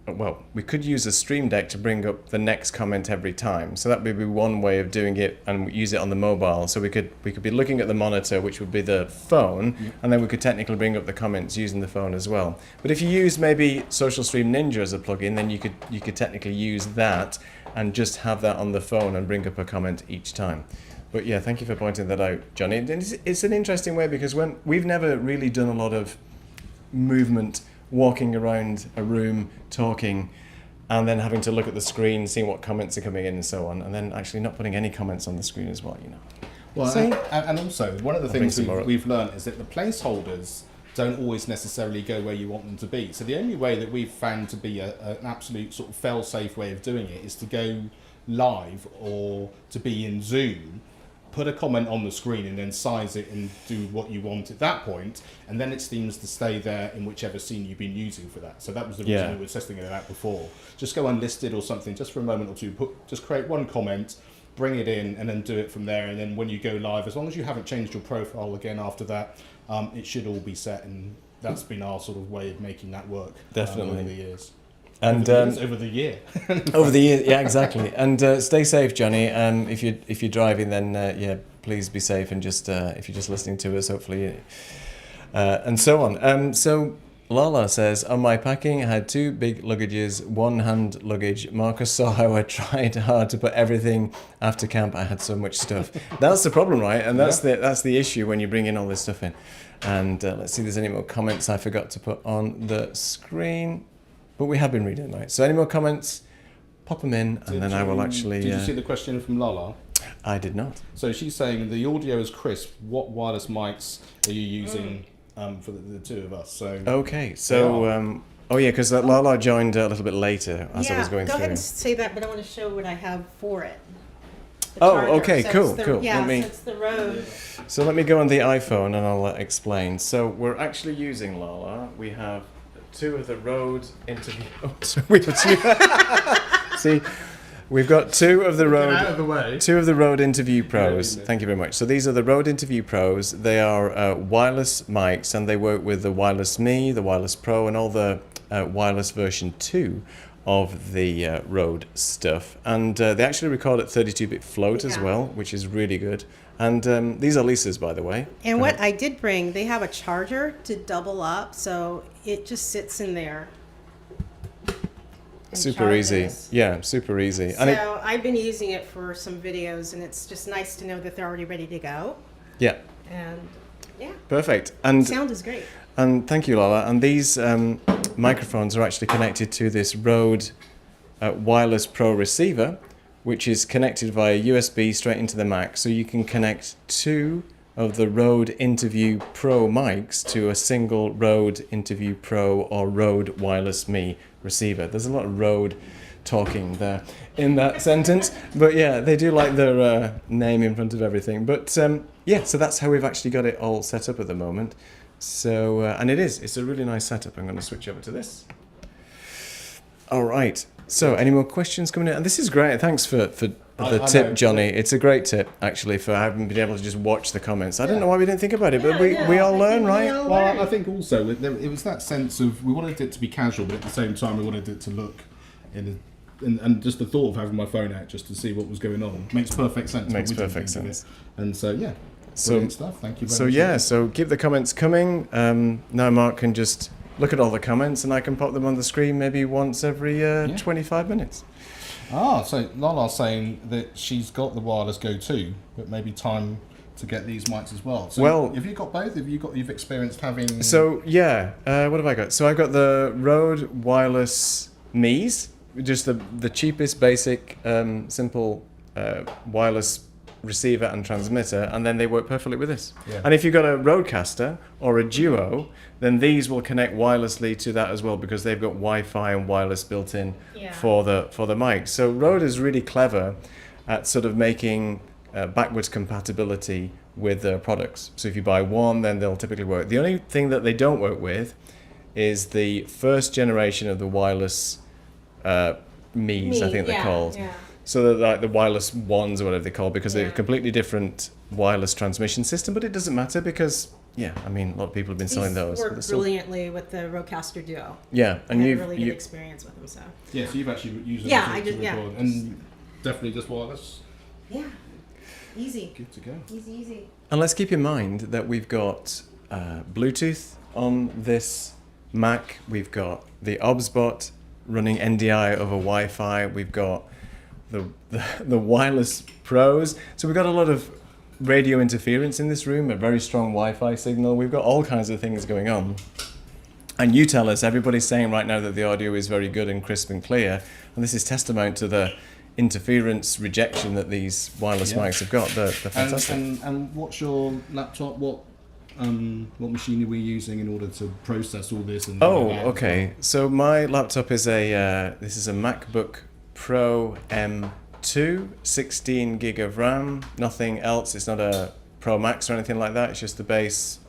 A: well, we could use a Stream Deck to bring up the next comment every time. So that would be one way of doing it, and use it on the mobile. So we could be looking at the monitor, which would be the phone, and then we could technically bring up the comments using the phone as well. But if you use maybe Social Stream Ninja as a plugin, then you could technically use that and just have that on the phone and bring up a comment each time. But yeah, thank you for pointing that out, Johnny. It's an interesting way because we've never really done a lot of movement, walking around a room, talking, and then having to look at the screen, seeing what comments are coming in and so on, and then actually not putting any comments on the screen as well,
B: Well,
A: See?
B: and also, one of the
A: I'll bring
B: things
A: some more up.
B: we've learned is that the placeholders don't always necessarily go where you want them to be. So the only way that we've found to be an absolute sort of fail-safe way of doing it is to go live or to be in Zoom, put a comment on the screen and then size it and do what you want at that point, and then it seems to stay there in whichever scene you've been using for that. So that was the reason we were testing it out before. Just go unlisted or something just for a moment or two, just create one comment, bring it in, and then do it from there. And then when you go live, as long as you haven't changed your profile again after that, it should all be set, and that's been our sort of way of making that work.
A: Definitely.
B: Over the years.
A: And
B: Over the year.
A: over the years, yeah, exactly. And stay safe, Johnny. If you're driving, then yeah, please be safe. And just if you're just listening to us, hopefully, and so on. So Lala says, on my packing, I had 2 big luggages, 1 hand luggage. Marcus saw how I tried hard to put everything after camp. I had so much stuff. That's the problem, right? And that's the issue when you bring in all this stuff in. And let's see if there's any more comments I forgot to put on the screen. But we have been reading them, right? So any more comments, pop them in, and then I will actually...
B: Did you see the question from Lala?
A: I did not.
B: So she's saying the audio is crisp. What wireless mics are you using for the 2 of us? So
A: Okay, so... oh yeah, because Lala joined a little bit later as I was going
C: go
A: through.
C: ahead and say that, but I want to show what I have for it. The
A: Oh,
C: charger.
A: okay,
C: So
A: cool,
C: it's the-
A: cool.
C: Yeah,
A: Let me-
C: so it's the Rode.
A: So let me go on the iPhone and I'll explain. So we're actually using Lala. We have 2 of the Rode interview... Oh, sorry, we have 2... See, we've got 2 of the Rode...
B: out of the way.
A: 2 of the Rode Interview Pros. Thank you very much. So these are the Rode Interview Pros. They are wireless mics, and they work with the Wireless Me, the Wireless Pro, and all the wireless version 2 of the Rode stuff. And they actually record at 32-bit float as
C: Yeah.
A: well, which is really good. And these are Lisa's, by the way.
C: And what I did bring, they have a charger to double up, so it just sits in there. and
A: Super easy.
C: charges.
A: Yeah, super easy.
C: So
A: And
C: I've been using it for some videos, and it's just nice to know that they're already ready to go.
A: yeah,
C: And yeah,
A: perfect. And
C: sound is great.
A: And thank you, Lala. And these microphones are actually connected to this Rode Wireless Pro receiver, which is connected via USB straight into the Mac. So you can connect 2 of the Rode Interview Pro mics to a single Rode Interview Pro or Rode Wireless Me receiver. There's a lot of Rode talking there in that sentence. But yeah, they do like their name in front of everything. But yeah, so that's how we've actually got it all set up at the moment. So, and it's a really nice setup. I'm going to switch over to this. All right. So, any more questions coming in? And this is great. Thanks for the
B: I
A: tip,
B: know.
A: Johnny. It's a great tip, actually, for having been able to just watch the comments. I don't know why we didn't think about it, but we all learn, right?
B: Well, I think also it was that sense of we wanted it to be casual, but at the same time we wanted it to look and just the thought of having my phone out just to see what was going on makes perfect sense.
A: Makes
B: but we didn't
A: perfect
B: think of
A: sense.
B: it. And so yeah,
A: So-
B: brilliant stuff. Thank you very
A: So
B: much.
A: yeah, so keep the comments coming. Now Mark can just look at all the comments, and I can pop them on the screen maybe once every 25 minutes.
B: So Lala's saying that she's got the wireless Go 2, but maybe time to get these mics as well. So
A: Well-
B: have you got both? You've experienced having?
A: So yeah, what have I got? So I got the Rode Wireless Me's, just the cheapest, basic, simple wireless receiver and transmitter, and then they work perfectly with this.
B: Yeah.
A: And if you've got a Rodecaster or a Duo, then these will connect wirelessly to that as well, because they've got Wi-Fi and wireless built in for the mic. So Rode is really clever at sort of making backwards compatibility with their products. So if you buy one, then they'll typically work. The only thing that they don't work with is the first generation of the wireless Me's, I think they're called.
C: Yeah.
A: So they're like the wireless ones or whatever they're called, because they're a completely different wireless transmission system. But it doesn't matter because, a lot of people have been selling those.
C: These
A: but
C: work
A: they're still-
C: brilliantly with the Rodecaster Duo.
A: Yeah, and
C: I had
A: you've
C: a really good experience with them, so.
B: Yeah, so you've actually used it
C: Yeah,
B: to
C: I did, yeah.
B: record, and definitely just wireless.
C: Yeah, easy.
B: Good to go.
C: Easy.
A: And let's keep in mind that we've got Bluetooth on this Mac. We've got the OBSBot running NDI over Wi-Fi. We've got the wireless pros. So we've got a lot of radio interference in this room, a very strong Wi-Fi signal. We've got all kinds of things going on. And you tell us, everybody's saying right now that the audio is very good and crisp and clear. And this is testament to the interference rejection that these wireless mics have got. They're fantastic.
B: And what's your laptop? What machine are we using in order to process all this? And
A: Okay. So my laptop is this is a MacBook Pro M2, 16 gig of RAM, nothing else. It's not a Pro Max or anything like that. It's just the base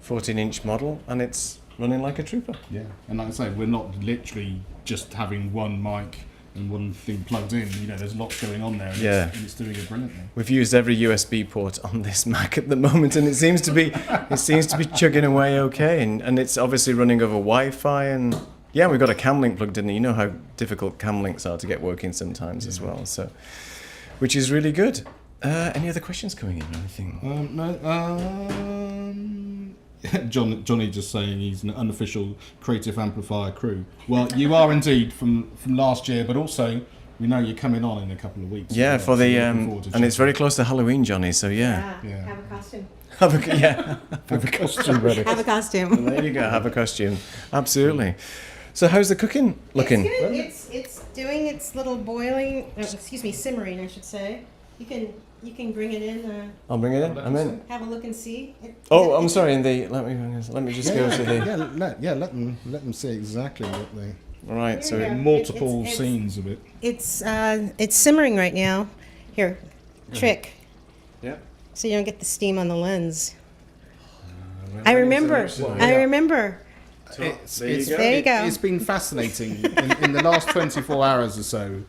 A: 14-inch model, and it's running like a trooper.
B: Yeah, and like I say, we're not literally just having one mic and one thing plugged in. There's lots going on there, and it's doing it brilliantly.
A: We've used every USB port on this Mac at the moment, and it seems to be chugging away okay, and it's obviously running over Wi-Fi, and we've got a cam link plugged in. You know how difficult cam links are to get working sometimes as well, so which is really good. Any other questions coming in or anything?
B: Johnny just saying he's an unofficial Creative Amplifier crew. Well, you are indeed from last year, but also we know you're coming on in a couple of weeks.
A: Yeah,
B: as
A: for
B: well, so
A: the
B: looking forward to
A: and it's
B: checking.
A: very close to Halloween, Johnny. So
B: Yeah.
C: Have a costume.
A: have a costume ready.
C: Have a costume.
A: There you go, have a costume. Absolutely. So how's the cooking looking?
C: It's good. It's doing its little boiling. Simmering, I should say. You can bring it in.
A: I'll bring it in. I'm in.
C: Have a look and see.
A: Oh, I'm sorry. Let me just go to the.
B: Let them see exactly what they.
A: All right. So
C: Here you go.
B: Multiple
C: It's-
B: scenes of it.
C: It's simmering right now. Here, trick.
A: yeah.
C: So you don't get the steam on the lens. I remember.
B: It's,
A: There you go.
C: There you go.
B: It's been fascinating in the last 24 hours or so.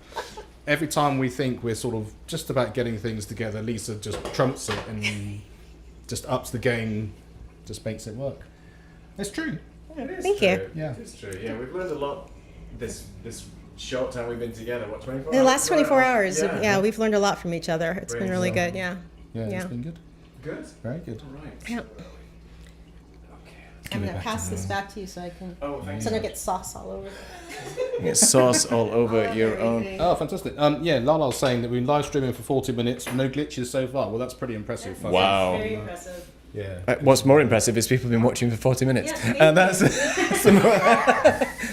B: Every time we think we're sort of just about getting things together, Lisa just trumps it and just ups the game, just makes it work. It's true.
C: Thank you.
B: Yeah.
A: It's true. Yeah, we've learned a lot this short time we've been together. What, 24
C: In the last 24 hours,
A: Yeah.
C: we've learned a lot from each other. It's been really good. Yeah.
B: Yeah,
C: Yeah.
B: it's been good.
A: Good.
B: Very good.
A: All right.
C: Yeah. I'm
B: it
C: gonna
B: back
C: pass
B: to
C: this
B: me.
C: back to you so I can.
A: Oh, thank
C: So I
A: you.
C: don't get sauce all over.
A: Get sauce all over your own.
B: Oh, fantastic. Lala's saying that we've been live streaming for 40 minutes, no glitches so far. Well, that's pretty impressive. I think.
A: Wow.
C: Very impressive.
B: Yeah.
A: What's more impressive is people have been watching for 40 minutes.
C: Yeah,
A: And that's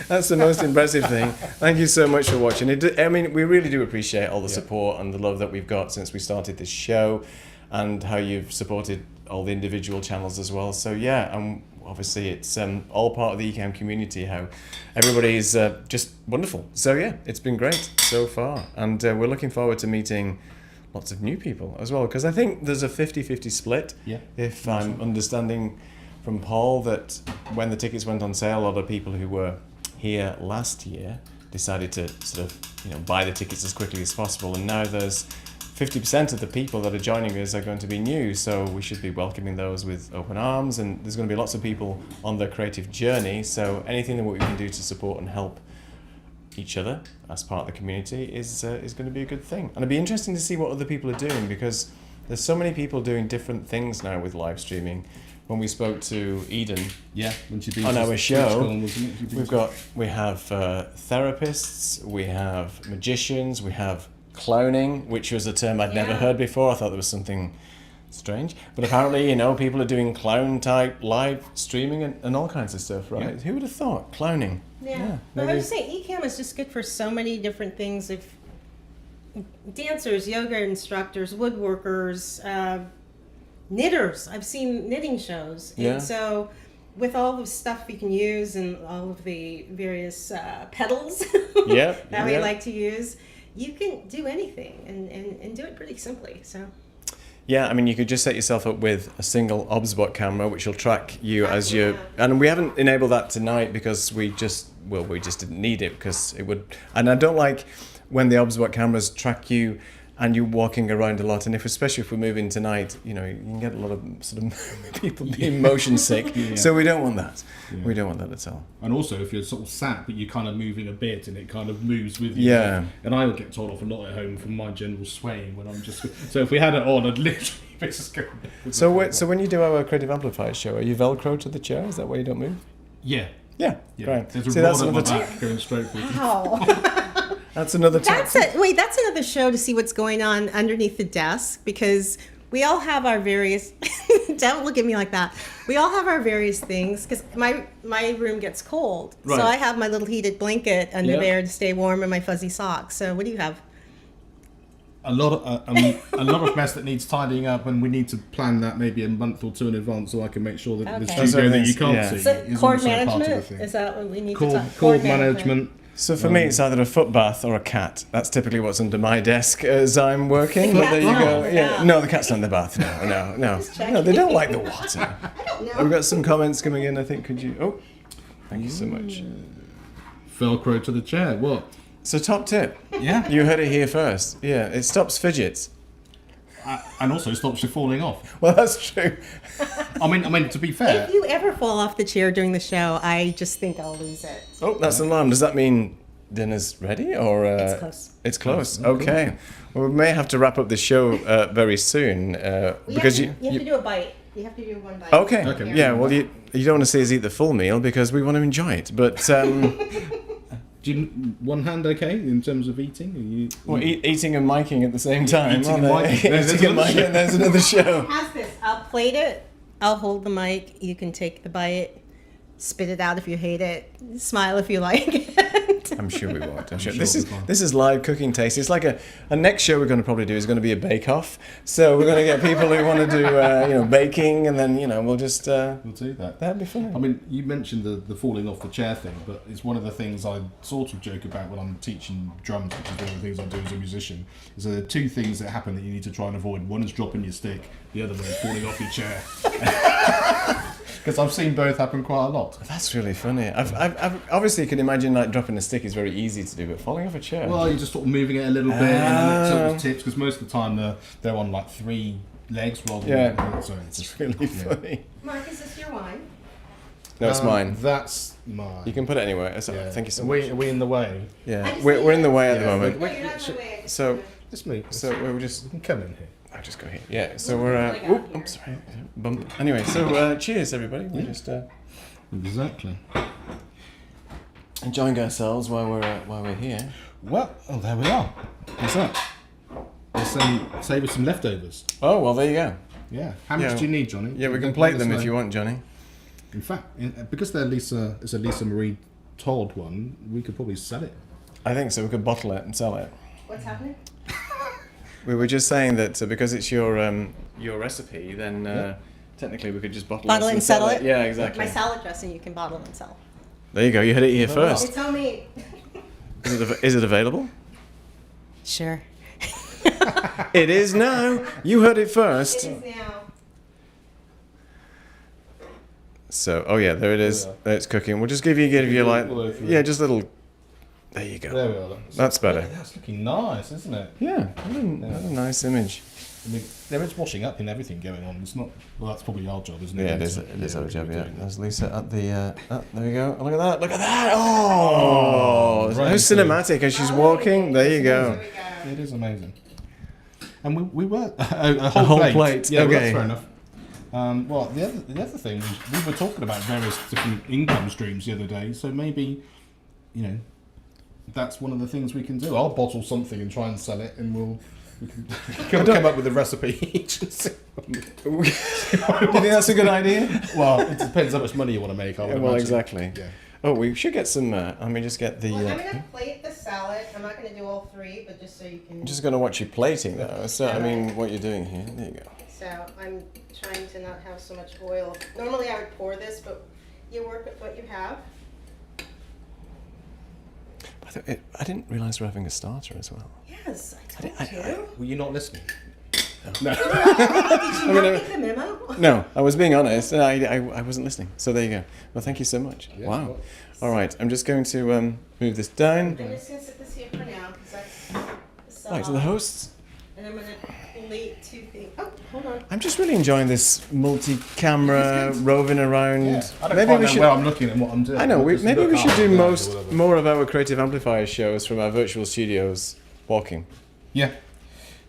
A: that's the most impressive thing. Thank you so much for watching. We really do appreciate all the support and the love that we've got since we started this show, and how you've supported all the individual channels as well. So obviously it's all part of the Ecamm community, how everybody is just wonderful. So it's been great so far, and we're looking forward to meeting lots of new people as well, because I think there's a 50-50 split.
B: Yeah.
A: If I'm understanding from Paul that when the tickets went on sale, a lot of people who were here last year decided to sort of buy the tickets as quickly as possible. And now there's 50% of the people that are joining us are going to be new, so we should be welcoming those with open arms. And there's going to be lots of people on their creative journey. So anything that we can do to support and help each other as part of the community is going to be a good thing. And it'd be interesting to see what other people are doing, because there's so many people doing different things now with live streaming. When we spoke to Eden,
B: when she
A: on our show, we have therapists, we have magicians, we have cloning, which was a term I'd never heard before. I thought there was something strange, but apparently, people are doing clown type live streaming and all kinds of stuff, right? Who would have thought cloning?
C: But I was saying, Ecamm is just good for so many different things. If dancers, yoga instructors, woodworkers, knitters. I've seen knitting shows. And so with all the stuff we can use and all of the various pedals that we like to use, you can do anything and do it pretty simply. So.
A: Yeah, I mean, you could just set yourself up with a single OBSBot camera, which will track you as you. And we haven't enabled that tonight because we just didn't need it, because it would. And I don't like when the OBSBot cameras track you and you're walking around a lot. And especially if we're moving tonight, you can get a lot of sort of people being motion sick. So we don't want that. Yeah. We don't want that at all.
B: And also, if you're sort of sat, but you're kind of moving a bit and it kind of moves with you.
A: Yeah.
B: And I would get told off a lot at home from my general swaying when I'm just... So if we had it on, I'd literally be just going...
A: So when you do our Creative Amplifiers show, are you Velcro to the chair? Is that why you don't move?
B: Yeah.
A: Yeah, right.
B: There's a rod at my back going straight for you.
C: Wow.
A: That's another
C: that's another show to see what's going on underneath the desk, because we all have our various don't look at me like that. We all have our various things, because my room gets cold. Right. So I have my little heated blanket under there to stay warm, and my fuzzy socks. So what do you have?
B: A lot of mess that needs tidying up, and we need to plan that maybe a month or two in advance, so I can make sure that the studio that you can't see is
C: cord
B: also
C: management?
B: part of the thing.
C: Is that what we need to talk?
B: Cord management.
A: So for me, it's either a foot bath or a cat. That's typically what's under my desk as I'm working. But there you go. Yeah. No, the cat's not in the bath. No, they don't like the water.
C: I don't know.
A: We've got some comments coming in. I think could you? Oh, thank you so much.
B: Velcro to the chair. What?
A: So top tip.
B: Yeah.
A: You heard it here first. Yeah, it stops fidgets.
B: And also stops you falling off.
A: Well, that's true.
B: I mean, to be fair.
C: If you ever fall off the chair during the show, I just think I'll lose it.
A: Oh, that's an alarm. Does that mean dinner's ready, or
C: it's close?
A: It's close. Okay. Well, we may have to wrap up the show very soon because you have
C: to do a bite. You have to do one bite.
A: Okay. Yeah. Well, you don't want to see us eat the full meal because we want to enjoy it, but.
B: Do you, one hand okay in terms of eating?
A: Eating and miking at the same time.
B: Eating and miking.
A: There's another show.
C: How's this? I'll plate it. I'll hold the mic. You can take the bite. Spit it out if you hate it. Smile if you like it.
A: I'm sure we won't. This is live cooking taste. It's like a next show we're going to probably do is going to be a bake-off. So we're going to get people who want to do baking, and then we'll just we'll
B: do that.
A: That'd be fun.
B: I mean, you mentioned the falling off the chair thing, but it's one of the things I sort of joke about when I'm teaching drums, which is one of the things I do as a musician. Is there are two things that happen that you need to try and avoid. One is dropping your stick. The other one is falling off your chair. Because I've seen both happen quite a lot.
A: That's really funny. I've obviously you can imagine like dropping a stick is very easy to do, but falling off a chair.
B: Well, you're just sort of moving it a little bit, and then it sort of tips. Because most of the time they're on like 3 legs rather than one. So
A: it's really funny.
C: Mark, is this your wine?
A: No, it's mine.
B: That's mine.
A: You can put it anywhere. Thank you so much.
B: Are we in the way?
A: Yeah, we're in the way at the moment.
C: No, you're not in the way.
A: So
B: just me.
A: So we can
B: come in here.
A: I'll just go here. Yeah. So we're. I'm sorry. Bump. Anyway, so cheers, everybody. We're just.
B: Exactly.
A: Enjoying ourselves while we're here.
B: Well, there we are. What's that? Let's save us some leftovers.
A: Oh well, there you go.
B: Yeah. How much do you need, Johnny?
A: Yeah, we can plate them if you want, Johnny.
B: In fact, because it's a Lisa Marie Todd one, we could probably sell it.
A: I think so. We could bottle it and sell it.
C: What's happening?
A: We were just saying that because it's your recipe, then technically we could just bottle
C: it and sell it.
A: Yeah, exactly.
C: My salad dressing you can bottle and sell.
A: There you go. You had it here first.
C: It's homemade.
A: Is it available?
C: Sure.
A: It is now. You heard it first.
C: It is now.
A: So, there it is. It's cooking. We'll just give you like, just little There you go.
B: There we are.
A: That's better.
B: That's looking nice, isn't it?
A: Yeah, that's a nice image.
B: I mean, there is washing up and everything going on. It's not. Well, that's probably our job, isn't it?
A: Yeah, it is our job. Yeah, there's Lisa at the. There we go. Look at that! Look at that! Oh, how cinematic as she's walking. There you go.
B: It is amazing. And we were
A: A whole plate.
B: Yeah, well,
A: Okay.
B: that's fair enough. Well, the other thing was we were talking about various different income streams the other day. So maybe, that's one of the things we can do. I'll bottle something and try and sell it, and we can come up with a recipe each.
A: Do you think that's a good idea?
B: Well, it depends how much money you want to make. I would
A: Well,
B: imagine.
A: exactly.
B: Yeah.
A: Oh, we should get some. Let me just get the.
C: Well, I'm gonna plate the salad. I'm not gonna do all three, but just so you can.
A: I'm just going to watch you plating though. So I mean, what you're doing here. There you go.
C: So I'm trying to not have so much oil. Normally I would pour this, but you work with what you have.
A: By the way, I didn't realise we're having a starter as well.
C: Yes, I told you.
B: Were you not listening?
C: Did you not get the memo?
A: No, I was being honest. I wasn't listening. So there you go. Well, thank you so much.
B: Yeah,
A: Wow.
B: well.
A: All right, I'm just going to move this down.
C: I'm just gonna set this here for now because that's the salad.
A: Right, to the hosts.
C: And I'm gonna plate two things. Oh, hold on.
A: I'm just really enjoying this multi-camera roving around.
B: Yeah. I don't
A: Maybe
B: quite
A: we
B: know
A: should.
B: where I'm looking and what I'm doing.
A: I know.
B: Just
A: Maybe
B: look
A: we should
B: up
A: do
B: and down or whatever.
A: more of our Creative Amplifiers shows from our virtual studios walking.
B: Yeah. I'm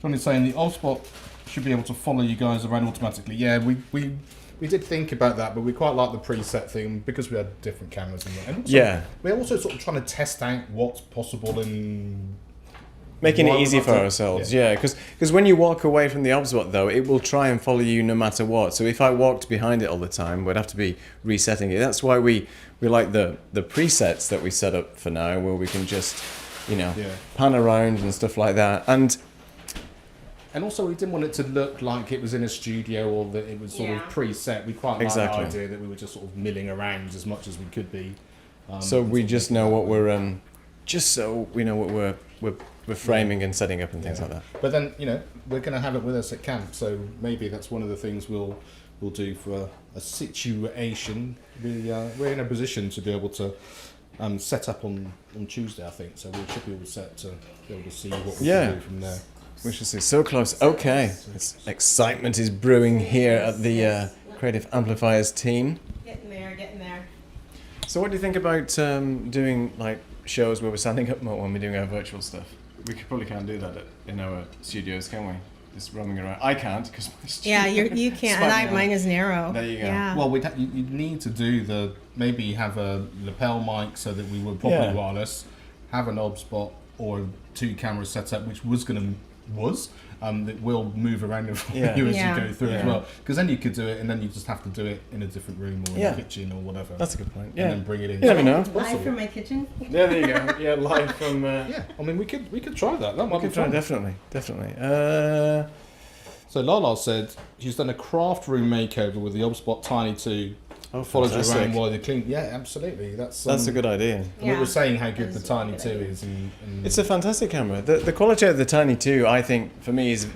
B: only saying the Allspot should be able to follow you guys around automatically. Yeah, we did think about that, but we quite like the preset thing because we had different cameras and also,
A: Yeah.
B: we're also sort of trying to test out what's possible in
A: Making
B: why
A: it
B: we're
A: easy
B: not
A: for
B: to-
A: ourselves, yeah. Because when you walk away from the OBSBot, though, it will try and follow you no matter what. So if I walked behind it all the time, we'd have to be resetting it. That's why we like the presets that we set up for now, where we can just, pan around and stuff like that.
B: And also, we didn't want it to look like it was in a studio or that it was sort of preset. We quite like
A: Exactly.
B: the idea that we were just sort of milling around as much as we could be.
A: So we just know what we're, just so we know what we're framing and setting up and things like that.
B: But then, we're going to have it with us at camp, so maybe that's one of the things we'll do for a situation. We're in a position to be able to set up on Tuesday, I think. So we should be all set to be able to see what we can do from there.
A: We should see. So close. Okay. Excitement is brewing here at the Creative Amplifiers team.
C: Getting there.
A: So what do you think about doing like shows where we're standing up more when we're doing our virtual stuff? We probably can't do that in our studios, can we? Just roaming around. I can't because
C: Yeah, you can't. And mine is narrow.
A: There you go.
C: Yeah.
B: Well, you'd need to do maybe have a lapel mic so that we were properly wireless, have an OBSBot or 2 cameras set up, which that will move around in front of you as you go through as well. Because then you could do it, and then you just have to do it in a different room or in the kitchen or whatever.
A: That's a good point. Yeah.
B: And then bring it in.
A: You never know.
C: Live from my kitchen.
A: Yeah, there you go. Yeah, live from.
B: Yeah, I mean we could try that. That might be fun.
A: Definitely.
B: So Lala said she's done a craft room makeover with the OBSBot Tiny 2.
A: Oh,
B: follows you
A: fantastic.
B: around while they clean. Yeah, absolutely. That's
A: a good idea.
B: And we were saying how good the Tiny 2 is. And
A: It's a fantastic camera. The quality of the Tiny 2, I think, for me, is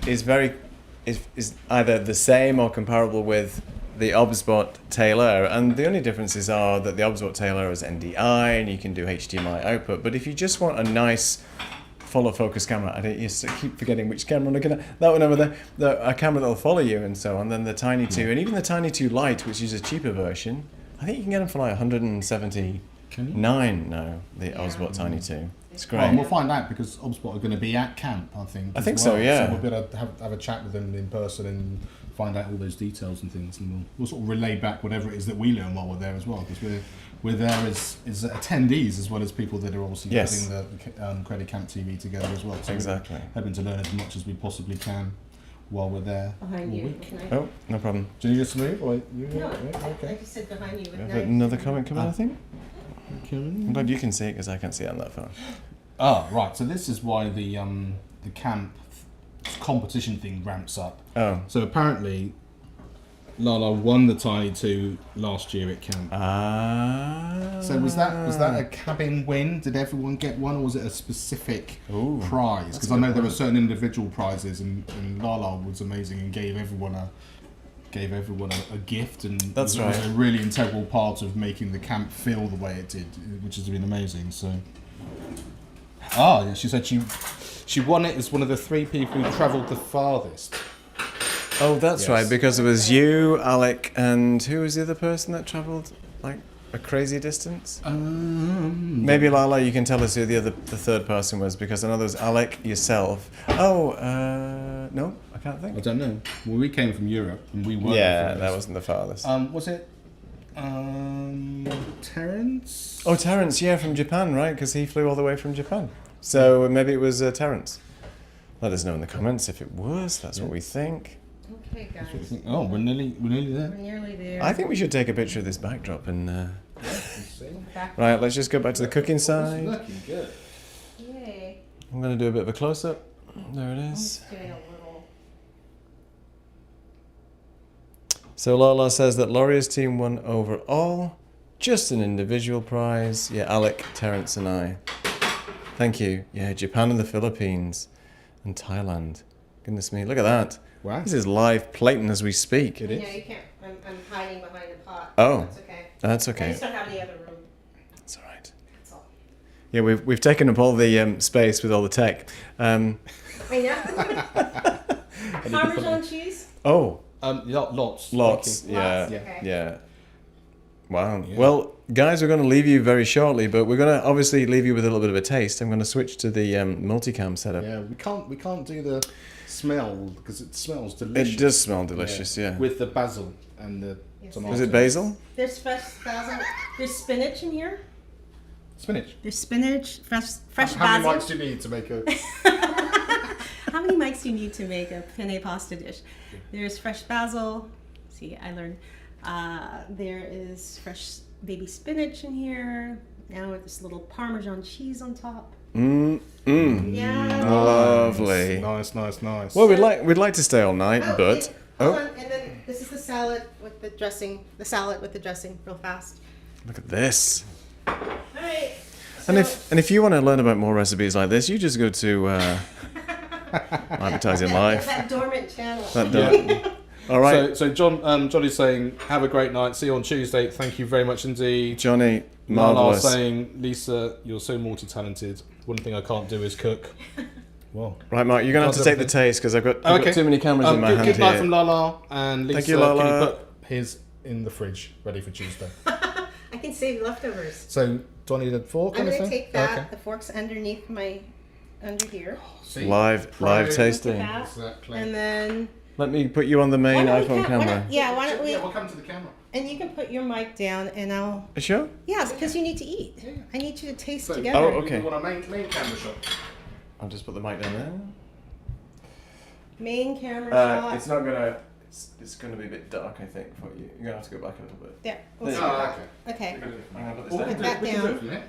A: either the same or comparable with the OBSBot Tailor. And the only differences are that the OBSBot Tailor is NDI and you can do HDMI output. But if you just want a nice follow focus camera, I keep forgetting which camera I'm looking at. That one over there, a camera that'll follow you and so on. Then the Tiny 2, and even the Tiny 2 Lite, which is a cheaper version. I think you can get them for like 179 now. The OBSBot Tiny 2. It's great.
B: Well, and we'll find out because OBSBot are going to be at camp, I think.
A: I think so, yeah.
B: So we'll be able to have a chat with them in person and find out all those details and things, and we'll sort of relay back whatever it is that we learn while we're there as well, because we're there as attendees as well as people that are obviously putting the Credit Camp TV together as well. So
A: exactly.
B: We're hoping to learn as much as we possibly can while we're there.
C: Behind
B: all
C: you.
B: week.
C: Can I?
A: Oh, no problem.
B: Do you need us to move? Or
C: No,
B: okay.
C: I just said behind you with
A: We have
C: knife.
A: another comment coming, I think.
B: Kieran?
A: I'm glad you can see it because I can't see it on that phone.
B: Ah, right. So this is why the camp competition thing ramps up.
A: Oh.
B: So apparently, Lala won the Tiny 2 last year at camp.
A: Ah.
B: So was that a cabin win? Did everyone get one, or was it a specific prize? Because I know there were certain individual prizes, and Lala was amazing and gave everyone a gift, and
A: That's
B: it was
A: right.
B: a really integral part of making the camp feel the way it did, which has been amazing. So Oh, yeah, she said she won it as one of the 3 people who travelled the farthest.
A: Oh, that's
B: Yes.
A: right, because it was you, Alec, and who was the other person that travelled like a crazy distance? Maybe Lala, you can tell us who the third person was, because I know there was Alec, yourself. Oh, no, I can't
B: I
A: think.
B: don't know. Well, we came from Europe and we weren't.
A: Yeah,
B: the
A: that
B: farthest.
A: wasn't the farthest.
B: Was it Terence?
A: Oh, Terence, yeah, from Japan, right? Because he flew all the way from Japan. So maybe it was Terence. Let us know in the comments if it was. That's what we think.
C: Okay, guys.
B: Oh, we're nearly there.
C: We're nearly there.
A: I think we should take a picture of this backdrop and.
C: Back-
A: Right, let's just go back to the cooking side.
B: Looking good.
C: Yay.
A: I'm going to do a bit of a close up. There it
C: I'm
A: is.
C: just doing a little.
A: So Lala says that Lauria's team won overall. Just an individual prize. Yeah, Alec, Terence, and I. Thank you. Yeah, Japan and the Philippines and Thailand. Goodness me, look at that.
B: Wow.
A: This is live plating as we speak.
B: It is.
C: Yeah, you can't. I'm hiding behind the pot.
A: Oh.
C: That's okay.
A: That's
C: I
A: okay.
C: just don't have any other room.
A: That's all right.
C: That's all.
A: Yeah, we've taken up all the space with all the tech.
C: I know. Parmesan cheese.
A: Oh,
B: Lots.
A: lots.
B: Thank you.
A: Yeah,
C: Lots, okay.
A: yeah. Wow.
B: Yeah.
A: Well, guys, we're going to leave you very shortly, but we're going to obviously leave you with a little bit of a taste. I'm going to switch to the multicam setup.
B: Yeah, we can't do the smell because it smells delicious.
A: It does smell delicious, yeah.
B: With the basil and the
C: Yes.
B: tomatoes.
A: Is it basil?
C: There's fresh basil. There's spinach in here.
B: Spinach.
C: There's spinach, fresh
B: How many
C: basil.
B: mics do you need to make a?
C: How many mics do you need to make a penne pasta dish? There's fresh basil. See, I learned. There is fresh baby spinach in here. Now with this little Parmesan cheese on top.
A: Mm-hmm.
C: Yeah.
A: Lovely.
B: Nice.
A: Well, we'd like to stay all night, but
C: Hold on, and then this is the salad with the dressing. The salad with the dressing, real fast.
A: look at this.
C: All right.
A: And if you want to learn about more recipes like this, you just go to Advertising Live.
C: that dormant channel.
A: All right,
B: So Johnny's saying, have a great night. See you on Tuesday. Thank you very much indeed.
A: Johnny,
B: Lala
A: marvelous.
B: saying, Lisa, you're so multi-talented. One thing I can't do is cook. Well,
A: Right, Mark, you're gonna have to take the taste because I've got
B: okay.
A: too many cameras in my hand
B: Good night
A: here.
B: from Lala and Lisa.
A: Thank you,
B: Can
A: Lala.
B: you put his in the fridge, ready for Tuesday?
C: I can save leftovers.
B: So, do I need a fork?
C: I'm
B: or
C: gonna
B: anything?
C: take that.
B: Okay.
C: The fork's under here,
B: See?
A: Live tasting.
C: that.
B: Exactly.
C: and then
A: Let me put you on the main
C: why don't we
A: iPhone camera.
C: why don't we?
B: Yeah, we'll come to the camera.
C: And you can put your mic down, and I'll.
A: Sure.
C: Yes, because you need to eat.
B: Yeah.
C: I need you to taste
B: So,
C: together.
A: Oh, okay.
B: We want a main camera shot.
A: I'll just put the mic down there.
C: Main camera shot.
A: It's not gonna. It's gonna be a bit dark, I think, for you. You're gonna have to go back a little bit.
C: There.
A: There you
B: Oh, okay.
C: Okay.
A: I'm gonna put
B: Well,
A: this
C: Put
A: down.
C: that
B: we can do
C: down.
B: it from here.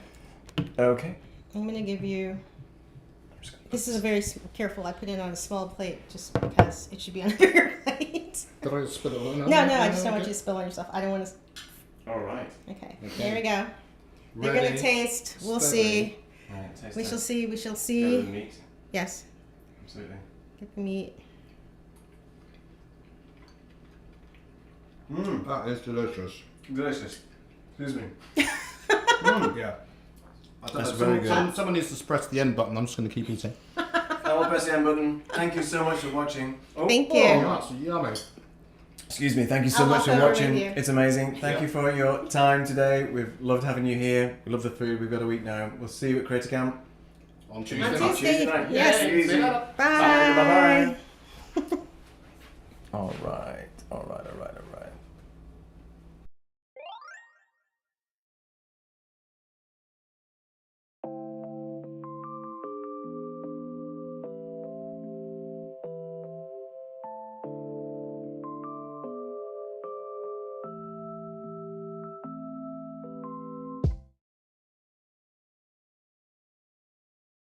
A: Okay.
C: I'm gonna give you.
A: I'm just gonna put
C: This is a very careful. I put it on a small plate just because it should be on a bigger plate.
B: Did I spill it all?
C: No, I just don't want you to spill on yourself. I don't want to.
A: All right.
C: Okay.
B: Okay.
C: Here we go. You're
B: Ready,
C: gonna taste. We'll
B: steady.
C: see.
A: All right. Taste
C: We
A: that.
C: shall see. We shall
A: Go with the
C: see.
A: meat.
C: Yes.
A: Absolutely.
C: Get the meat.
B: That is delicious.
A: Delicious. Excuse me.
B: Yeah. I don't
A: That's
B: know,
A: very good.
B: Someone needs to press the end button. I'm just going to keep eating.
A: I will press the end button. Thank you so much for watching. Oh,
C: Thank
B: Oh,
C: you.
B: that's yummy.
A: excuse me. Thank you so
C: I'll
A: much
C: walk
A: for
C: over
A: watching.
C: with you.
A: It's amazing. Thank
B: Yeah.
A: you for your time today. We've loved having you here. We love the food. We've got to eat now. We'll see you at Creator Camp.
B: On Tuesday.
C: On
B: night.
C: Tuesday.
A: night.
C: Yes.
A: Yeah, easy.
C: Bye.
A: Bye. Bye. All right. All right. All right. All right.